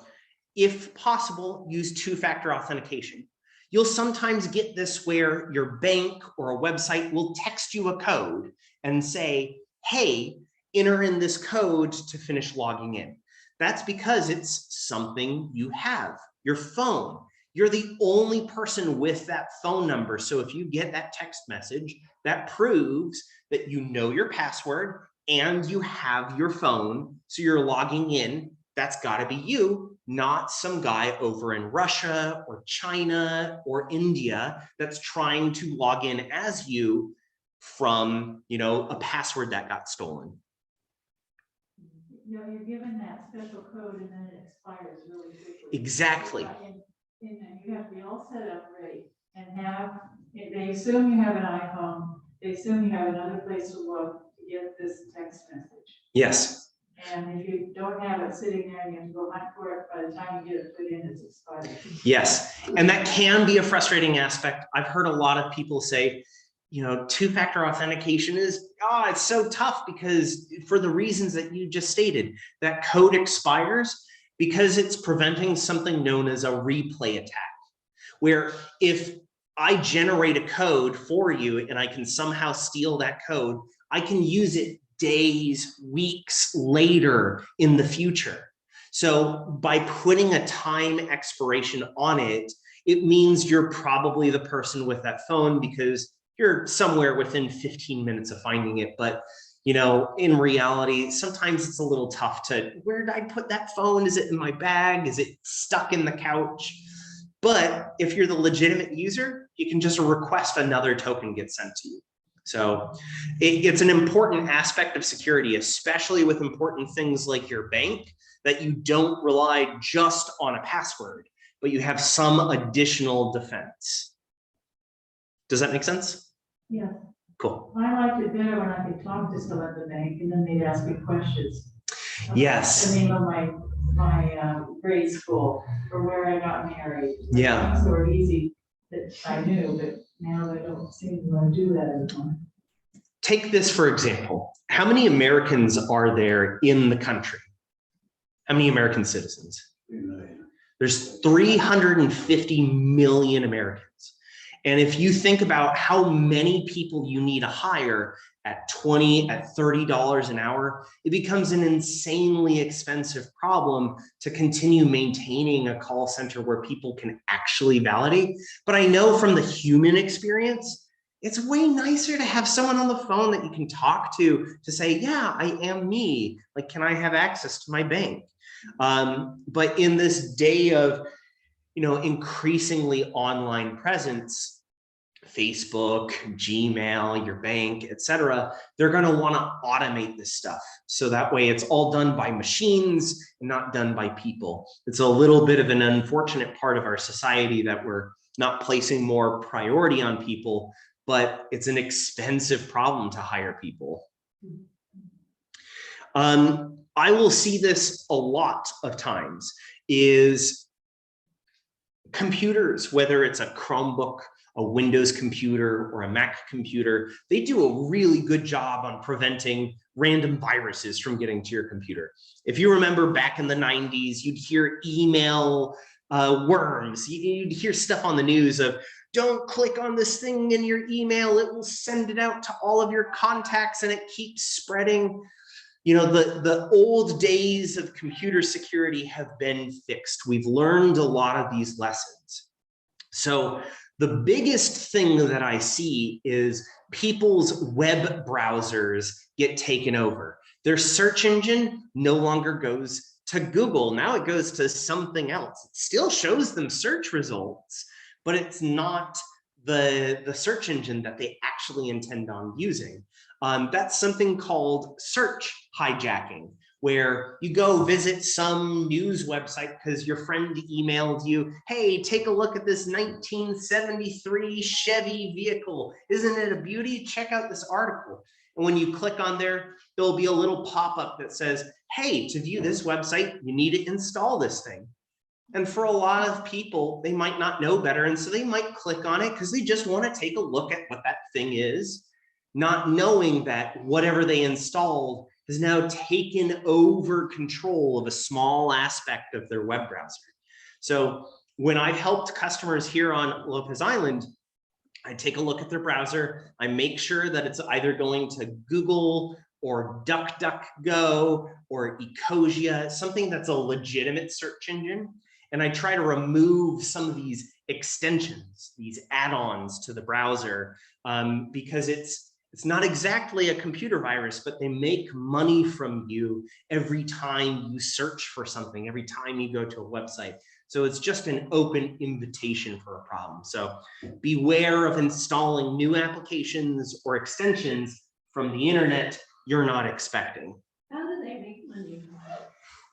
if possible, use two-factor authentication. You'll sometimes get this where your bank or a website will text you a code and say, hey, enter in this code to finish logging in. That's because it's something you have, your phone. You're the only person with that phone number. So if you get that text message, that proves that you know your password and you have your phone. So you're logging in. That's got to be you, not some guy over in Russia or China or India that's trying to log in as you from, a password that got stolen. You're given that special code and then it expires really quickly. Exactly. And you have to be all set up ready and they assume you have an iPhone, they assume you have another place to look to get this text message. Yes. And if you don't have it sitting there, you have to go hunt for it. By the time you get it put in, it's expired. Yes, and that can be a frustrating aspect. I've heard a lot of people say, two-factor authentication it's so tough because for the reasons that you just stated, that code expires because it's preventing something known as a replay attack, where if I generate a code for you and I can somehow steal that code, I can use it days, weeks later in the future. So by putting a time expiration on it, it means you're probably the person with that phone because you're somewhere within 15 minutes of finding it. But, in reality, sometimes it's a little tough where did I put that phone? Is it in my bag? Is it stuck in the couch? But if you're the legitimate user, you can just request another token get sent to you. So it's an important aspect of security, especially with important things like your bank, that you don't rely just on a password, but you have some additional defense. Does that make sense? Yeah. Cool. I liked it better when I could talk to someone at the bank and then they'd ask me questions. Yes. The name of my grade school or where I got married. Yeah. Things were easy that I knew, but now they don't seem to want to do that anymore. Take this for example. How many Americans are there in the country? How many American citizens? 3 million. There's 350 million Americans. And if you think about how many people you need to hire at $20, at $30 an hour, it becomes an insanely expensive problem to continue maintaining a call center where people can actually validate. But I know from the human experience, it's way nicer to have someone on the phone that you can talk to say, yeah, I am me. Like, can I have access to my bank? But in this day of, increasingly online presence, Facebook, Gmail, your bank, etc., they're going to want to automate this stuff. So that way it's all done by machines and not done by people. It's a little bit of an unfortunate part of our society that we're not placing more priority on people, but it's an expensive problem to hire people. I will see this a lot of times is computers, whether it's a Chromebook, a Windows computer, or a Mac computer, they do a really good job on preventing random viruses from getting to your computer. If you remember back in the 90s, you'd hear email worms. You'd hear stuff on the news of, don't click on this thing in your email, it will send it out to all of your contacts and it keeps spreading. The old days of computer security have been fixed. We've learned a lot of these lessons. So the biggest thing that I see is people's web browsers get taken over. Their search engine no longer goes to Google. Now it goes to something else. It still shows them search results, but it's not the search engine that they actually intend on using. That's something called search hijacking, where you go visit some news website because your friend emailed you, hey, take a look at this 1973 Chevy vehicle. Isn't it a beauty? Check out this article. And when you click on there, there'll be a little pop-up that says, hey, to view this website, you need to install this thing. And for a lot of people, they might not know better. And so they might click on it because they just want to take a look at what that thing is, not knowing that whatever they installed has now taken over control of a small aspect of their web browser. So when I've helped customers here on Lopez Island, I take a look at their browser. I make sure that it's either going to Google or DuckDuckGo or Ecosia, something that's a legitimate search engine. And I try to remove some of these extensions, these add-ons to the browser, because it's not exactly a computer virus, but they make money from you every time you search for something, every time you go to a website. So it's just an open invitation for a problem. So beware of installing new applications or extensions from the internet you're not expecting. How do they make money?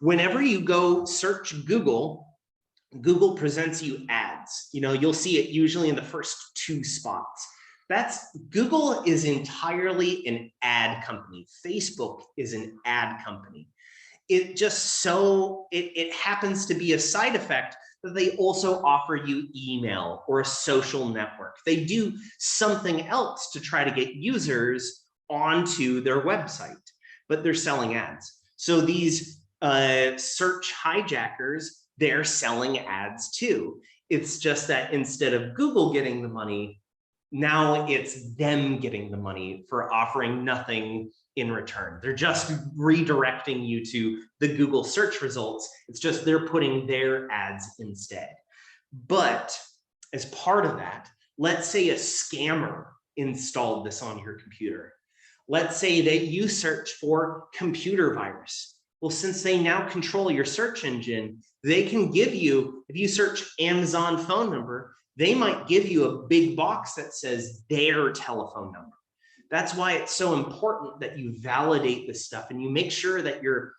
Whenever you go search Google, Google presents you ads. You know, you'll see it usually in the first 2 spots. Google is entirely an ad company. Facebook is an ad company. It just it happens to be a side effect that they also offer you email or a social network. They do something else to try to get users onto their website, but they're selling ads. So these search hijackers, they're selling ads too. It's just that instead of Google getting the money, now it's them getting the money for offering nothing in return. They're just redirecting you to the Google search results. It's just they're putting their ads instead. But as part of that, let's say a scammer installed this on your computer. Let's say that you search for computer virus. Well, since they now control your search engine, they can give you, if you search Amazon phone number, they might give you a big box that says their telephone number. That's why it's so important that you validate this stuff and you make sure that your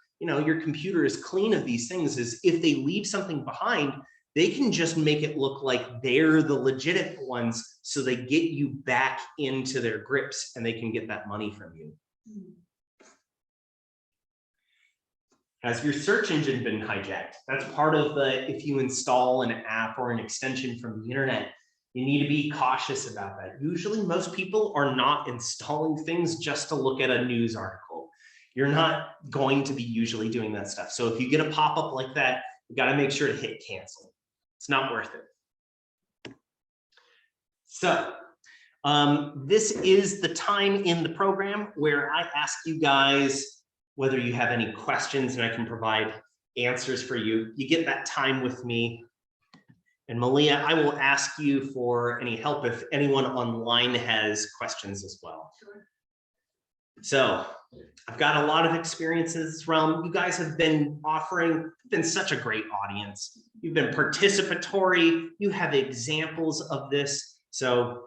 computer is clean of these things. Is if they leave something behind, they can just make it look like they're the legitimate ones, so they get you back into their grips and they can get that money from you. Has your search engine been hijacked? That's part of if you install an app or an extension from the internet, you need to be cautious about that. Usually most people are not installing things just to look at a news article. You're not going to be usually doing that stuff. So if you get a pop-up like that, you got to make sure to hit cancel. It's not worth it. So this is the time in the program where I ask you guys whether you have any questions and I can provide answers for you. You get that time with me. And Malia, I will ask you for any help if anyone online has questions as well. Sure. So I've got a lot of experience in this realm. You guys have been such a great audience. You've been participatory. You have examples of this. So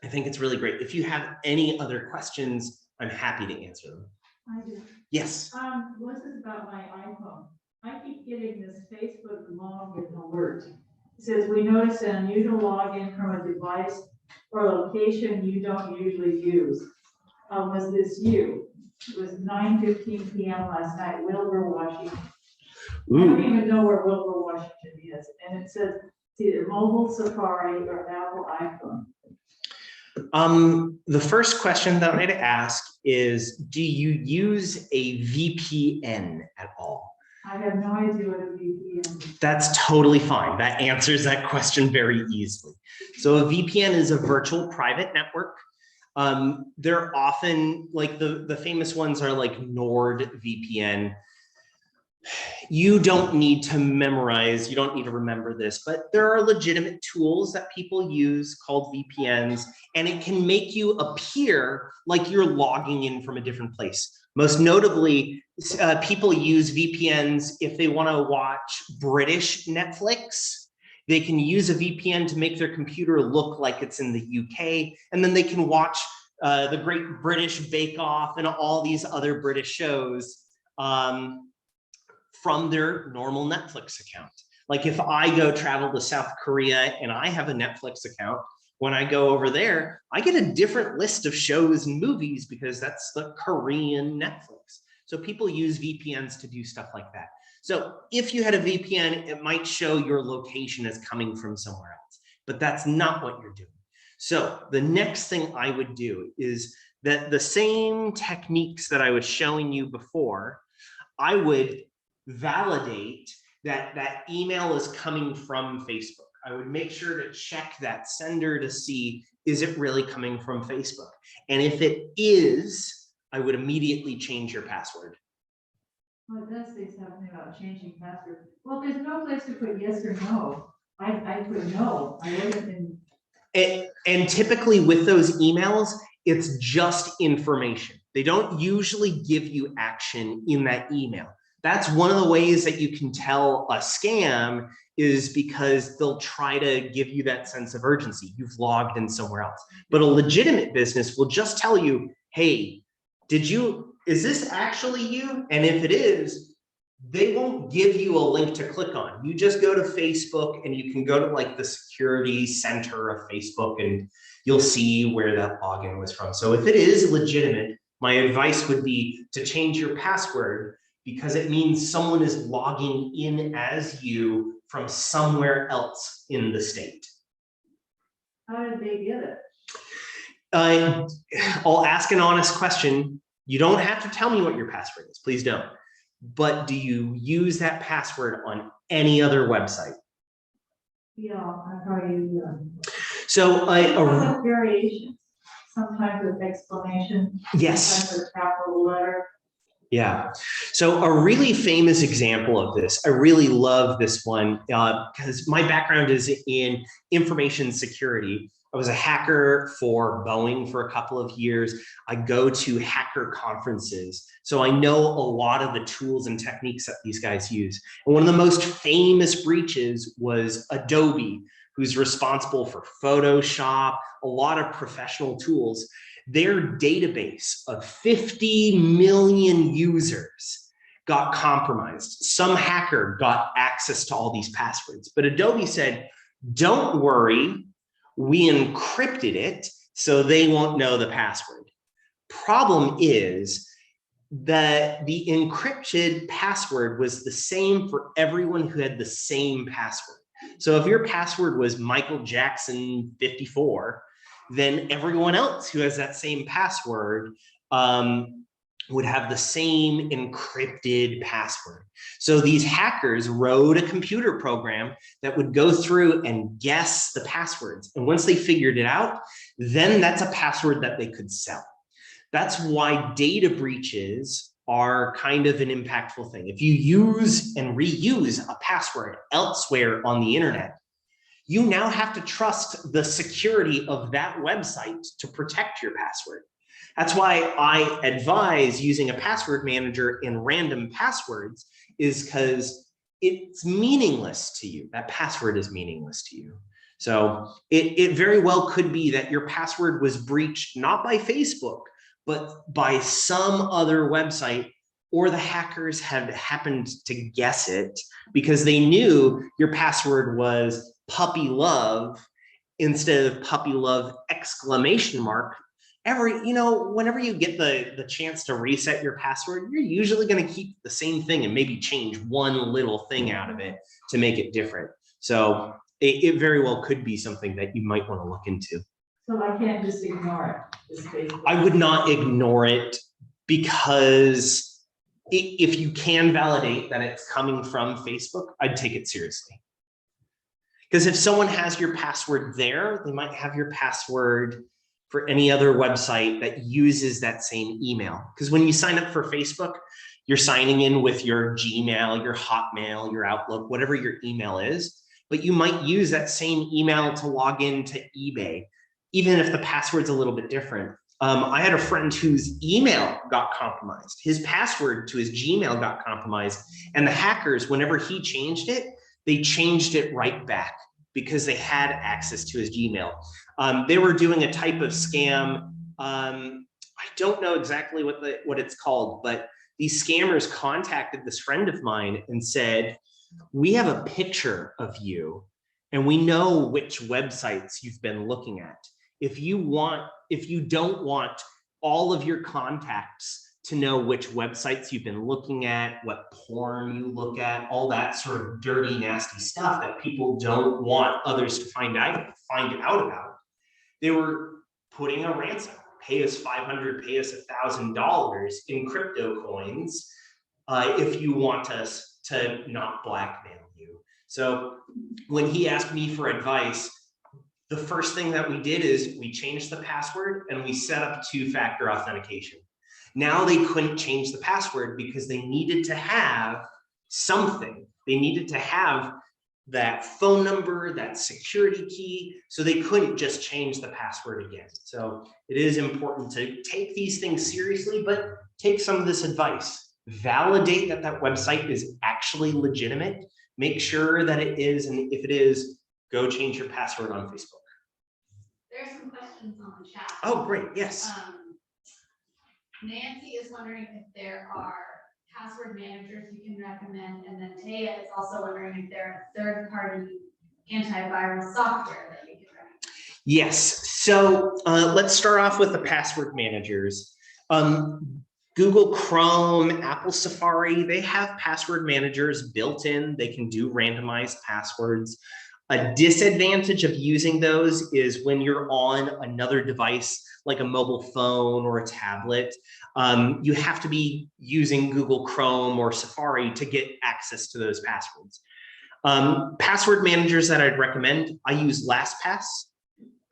I think it's really great. If you have any other questions, I'm happy to answer them. I do. Yes. This is about my iPhone. I keep getting this Facebook login alert. It says, we noticed an unusual login from a device or location you don't usually use. Was this you? It was 9:15 p.m. last night, Wilbur, Washington. I don't even know where Wilbur, Washington is. And it says it's either mobile, Safari, or Apple iPhone. The first question that I'd ask is, do you use a VPN at all? I have no idea what a VPN is. That's totally fine. That answers that question very easily. So a VPN is a virtual private network. They're often like the famous ones are like NordVPN. You don't need to memorize, you don't need to remember this, but there are legitimate tools that people use called VPNs, and it can make you appear like you're logging in from a different place. Most notably, people use VPNs if they want to watch British Netflix. They can use a VPN to make their computer look like it's in the UK, and then they can watch the Great British Bake Off and all these other British shows from their normal Netflix account. Like if I go travel to South Korea and I have a Netflix account, When I go over there, I get a different list of shows and movies because that's the Korean Netflix. So people use VPNs to do stuff like that. So if you had a VPN, it might show your location as coming from somewhere else, but that's not what you're doing. So the next thing I would do is that the same techniques that I was showing you before, I would validate that that email is coming from Facebook. I would make sure to check that sender to see, is it really coming from Facebook? And if it is, I would immediately change your password. Well, it does say something about changing password. Well, there's no place to put yes or no. I put no. I wouldn't have been. And typically with those emails, it's just information. They don't usually give you action in that email. That's one of the ways that you can tell a scam, is because they'll try to give you that sense of urgency. You've logged in somewhere else. But a legitimate business will just tell you, hey, is this actually you? And if it is, they won't give you a link to click on. You just go to Facebook and you can go to like the security center of Facebook and you'll see where that login was from. So if it is legitimate, my advice would be to change your password, because it means someone is logging in as you from somewhere else in the state. How did they get it? I'll ask an honest question. You don't have to tell me what your password is, please don't. But do you use that password on any other website? Yeah, I probably. So Variations. Sometimes with exclamation. Yes. Sometimes with capital letter. Yeah. So a really famous example of this, I really love this one because my background is in information security. I was a hacker for Boeing for a couple of years. I go to hacker conferences, so I know a lot of the tools and techniques that these guys use. And one of the most famous breaches was Adobe, who's responsible for Photoshop, a lot of professional tools. Their database of 50 million users got compromised. Some hacker got access to all these passwords, but Adobe said, don't worry, we encrypted it so they won't know the password. Problem is that the encrypted password was the same for everyone who had the same password. So if your password was Michael Jackson 54, then everyone else who has that same password would have the same encrypted password. So these hackers wrote a computer program that would go through and guess the passwords. And once they figured it out, then that's a password that they could sell. That's why data breaches are kind of an impactful thing. If you use and reuse a password elsewhere on the internet, you now have to trust the security of that website to protect your password. That's why I advise using a password manager in random passwords, is because it's meaningless to you. That password is meaningless to you. So it very well could be that your password was breached, not by Facebook, but by some other website, or the hackers had happened to guess it because they knew your password was puppy love instead of puppy love exclamation mark. Whenever you get the chance to reset your password, you're usually going to keep the same thing and maybe change one little thing out of it to make it different. So it very well could be something that you might want to look into. So I can't just ignore it. I would not ignore it, because if you can validate that it's coming from Facebook, I'd take it seriously. Because if someone has your password there, they might have your password for any other website that uses that same email. Because when you sign up for Facebook, you're signing in with your Gmail, your Hotmail, your Outlook, whatever your email is, but you might use that same email to log into eBay, even if the password's a little bit different. I had a friend whose email got compromised. His password to his Gmail got compromised, and the hackers, whenever he changed it, they changed it right back because they had access to his Gmail. They were doing a type of scam. I don't know exactly what it's called, but these scammers contacted this friend of mine and said, we have a picture of you and we know which websites you've been looking at. If you don't want all of your contacts to know which websites you've been looking at, what porn you look at, all that sort of dirty, nasty stuff that people don't want others to find out about, they were putting a ransom. Pay us $500, pay us $1,000 in crypto coins if you want us to not blackmail you. So when he asked me for advice, the first thing that we did is we changed the password and we set up 2-factor authentication. Now they couldn't change the password because they needed to have something. They needed to have that phone number, that security key, so they couldn't just change the password again. So it is important to take these things seriously, but take some of this advice. Validate that that website is actually legitimate. Make sure that it is, and if it is, go change your password on Facebook. There's some questions on the chat. Oh, great, yes. Nancy is wondering if there are password managers you can recommend, and then Taya is also wondering if there are third-party antivirus software that you can recommend. Yes, so let's start off with the password managers. Google Chrome, Apple Safari, they have password managers built in. They can do randomized passwords. A disadvantage of using those is when you're on another device, like a mobile phone or a tablet, you have to be using Google Chrome or Safari to get access to those passwords. Password managers that I'd recommend, I use LastPass.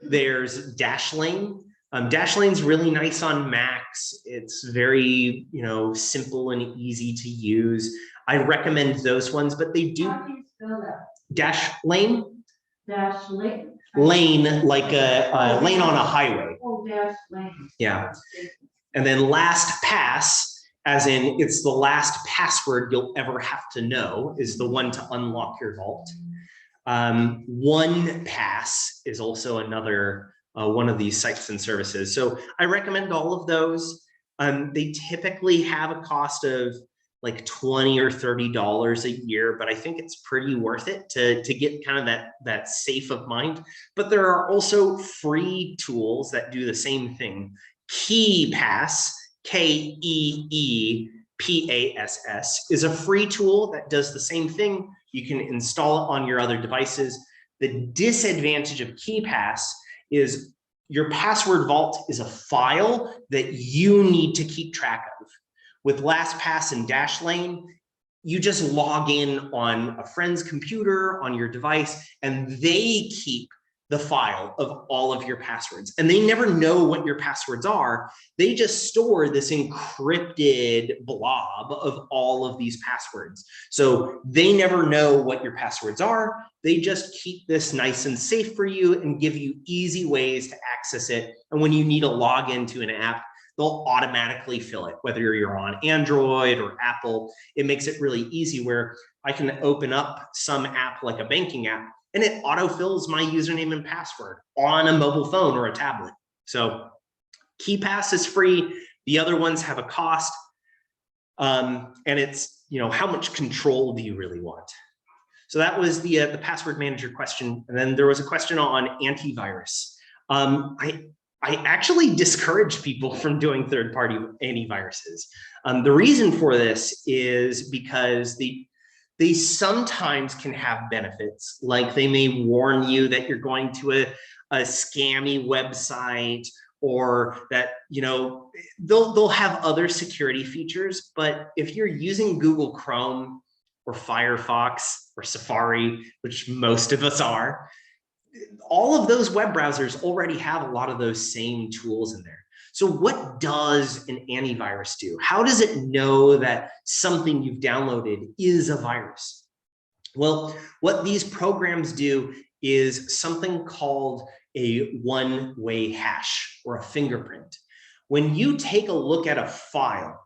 There's Dashlane. Dashlane's really nice on Macs. It's very, simple and easy to use. I recommend those ones, but they do. How do you spell that? Dashlane? Dashlane? Lane, like a lane on a highway. Oh, Dashlane. Yeah. And then LastPass, as in it's the last password you'll ever have to know, is the one to unlock your vault. 1Pass is also another one of these sites and services. So I recommend all of those. They typically have a cost of like $20 or $30 a year, but I think it's pretty worth it to get kind of that safe of mind. But there are also free tools that do the same thing. KeePass, KeePass, is a free tool that does the same thing. You can install it on your other devices. The disadvantage of KeePass is your password vault is a file that you need to keep track of. With LastPass and Dashlane, you just log in on a friend's computer, on your device, and they keep the file of all of your passwords. And they never know what your passwords are. They just store this encrypted blob of all of these passwords. So they never know what your passwords are. They just keep this nice and safe for you and give you easy ways to access it. And when you need to log into an app, they'll automatically fill it, whether you're on Android or Apple. It makes it really easy where I can open up some app like a banking app and it autofills my username and password on a mobile phone or a tablet. So KeePass is free. The other ones have a cost. And it's, how much control do you really want? So that was the password manager question. And then there was a question on antivirus. I actually discourage people from doing third-party antiviruses. The reason for this is because they sometimes can have benefits, like they may warn you that you're going to a scammy website, or that they'll have other security features. But if you're using Google Chrome or Firefox or Safari, which most of us are, all of those web browsers already have a lot of those same tools in there. So what does an antivirus do? How does it know that something you've downloaded is a virus? Well, what these programs do is something called a one-way hash or a fingerprint. When you take a look at a file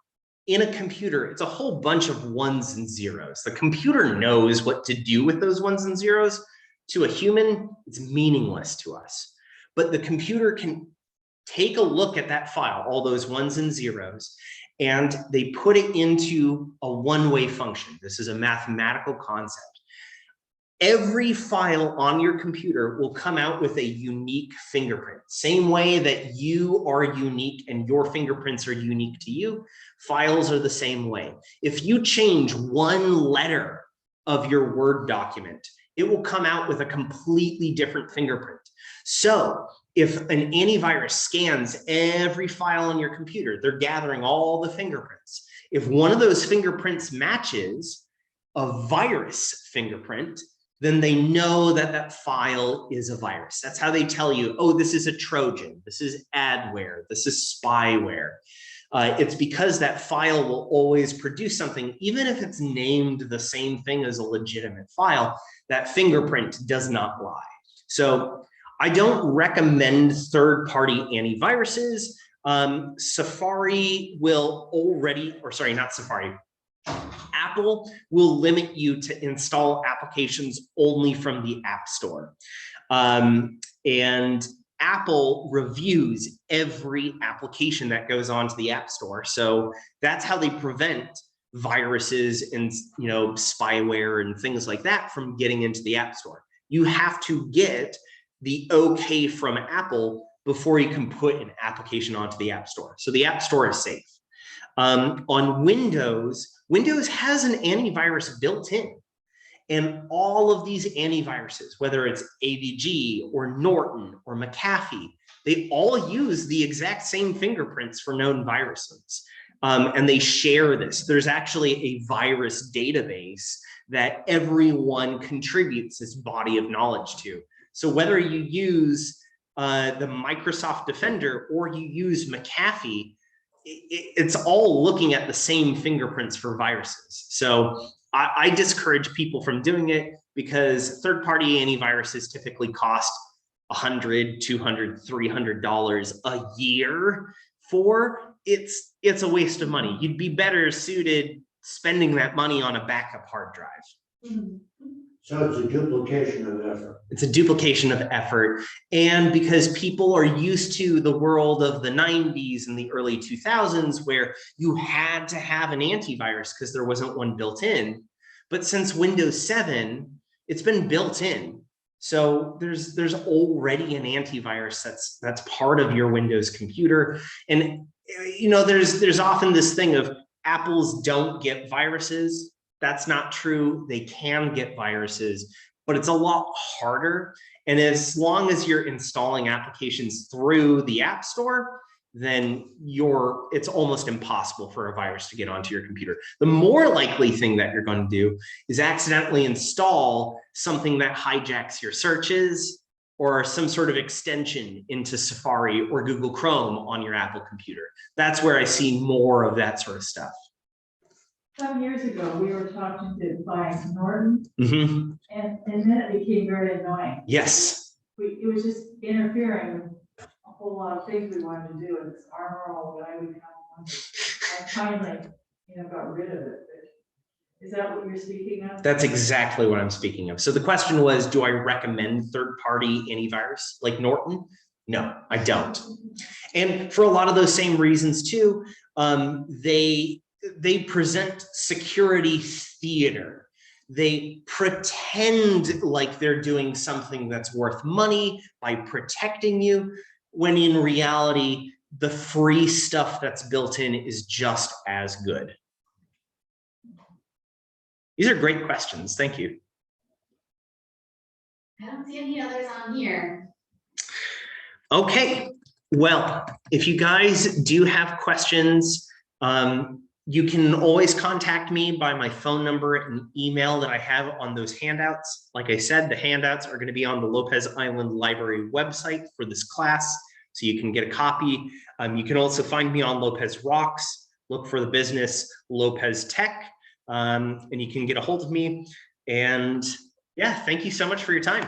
in a computer, it's a whole bunch of ones and zeros. The computer knows what to do with those ones and zeros. To a human, it's meaningless to us. But the computer can take a look at that file, all those ones and zeros, and they put it into a one-way function. This is a mathematical concept. Every file on your computer will come out with a unique fingerprint. Same way that you are unique and your fingerprints are unique to you, files are the same way. If you change one letter of your Word document, it will come out with a completely different fingerprint. So if an antivirus scans every file on your computer, they're gathering all the fingerprints. If one of those fingerprints matches a virus fingerprint, then they know that that file is a virus. That's how they tell you, oh, this is a Trojan, this is adware, this is spyware. It's because that file will always produce something, even if it's named the same thing as a legitimate file, that fingerprint does not lie. So I don't recommend third-party antiviruses. Safari will already, or sorry, not Safari, Apple will limit you to install applications only from the App Store. And Apple reviews every application that goes onto the App Store. So that's how they prevent viruses and spyware and things like that from getting into the App Store. You have to get the okay from Apple before you can put an application onto the App Store. So the App Store is safe. On Windows, Windows has an antivirus built in. And all of these antiviruses, whether it's AVG or Norton or McAfee, they all use the exact same fingerprints for known viruses. And they share this. There's actually a virus database that everyone contributes this body of knowledge to. So whether you use the Microsoft Defender or you use McAfee, it's all looking at the same fingerprints for viruses. So I discourage people from doing it because third-party antiviruses typically cost $100, $200, $300 a year for. It's a waste of money. You'd be better suited spending that money on a backup hard drive. So it's a duplication of effort. It's a duplication of effort. And because people are used to the world of the 90s and the early 2000s where you had to have an antivirus because there wasn't one built in. But since Windows 7, it's been built in. So there's already an antivirus that's part of your Windows computer. And there's often this thing of Apples don't get viruses. That's not true. They can get viruses, but it's a lot harder. And as long as you're installing applications through the App Store, then it's almost impossible for a virus to get onto your computer. The more likely thing that you're going to do is accidentally install something that hijacks your searches or some sort of extension into Safari or Google Chrome on your Apple computer. That's where I see more of that sort of stuff. Some years ago, we were talking to client Norton, Mm-hmm. and then it became very annoying. Yes. It was just interfering with a whole lot of things we wanted to do, and this armor roll that I would have. I finally, got rid of it. Is that what you're speaking of? That's exactly what I'm speaking of. So the question was, do I recommend third-party antivirus like Norton? No, I don't. And for a lot of those same reasons too, they present security theater. They pretend like they're doing something that's worth money by protecting you, when in reality, the free stuff that's built in is just as good. These are great questions. Thank you. I don't see any others on here. Okay. Well, if you guys do have questions, you can always contact me by my phone number and email that I have on those handouts. Like I said, the handouts are going to be on the Lopez Island Library website for this class, so you can get a copy. You can also find me on Lopez Rocks. Look for the business Lopez Tech, and you can get a hold of me. And yeah, thank you so much for your time.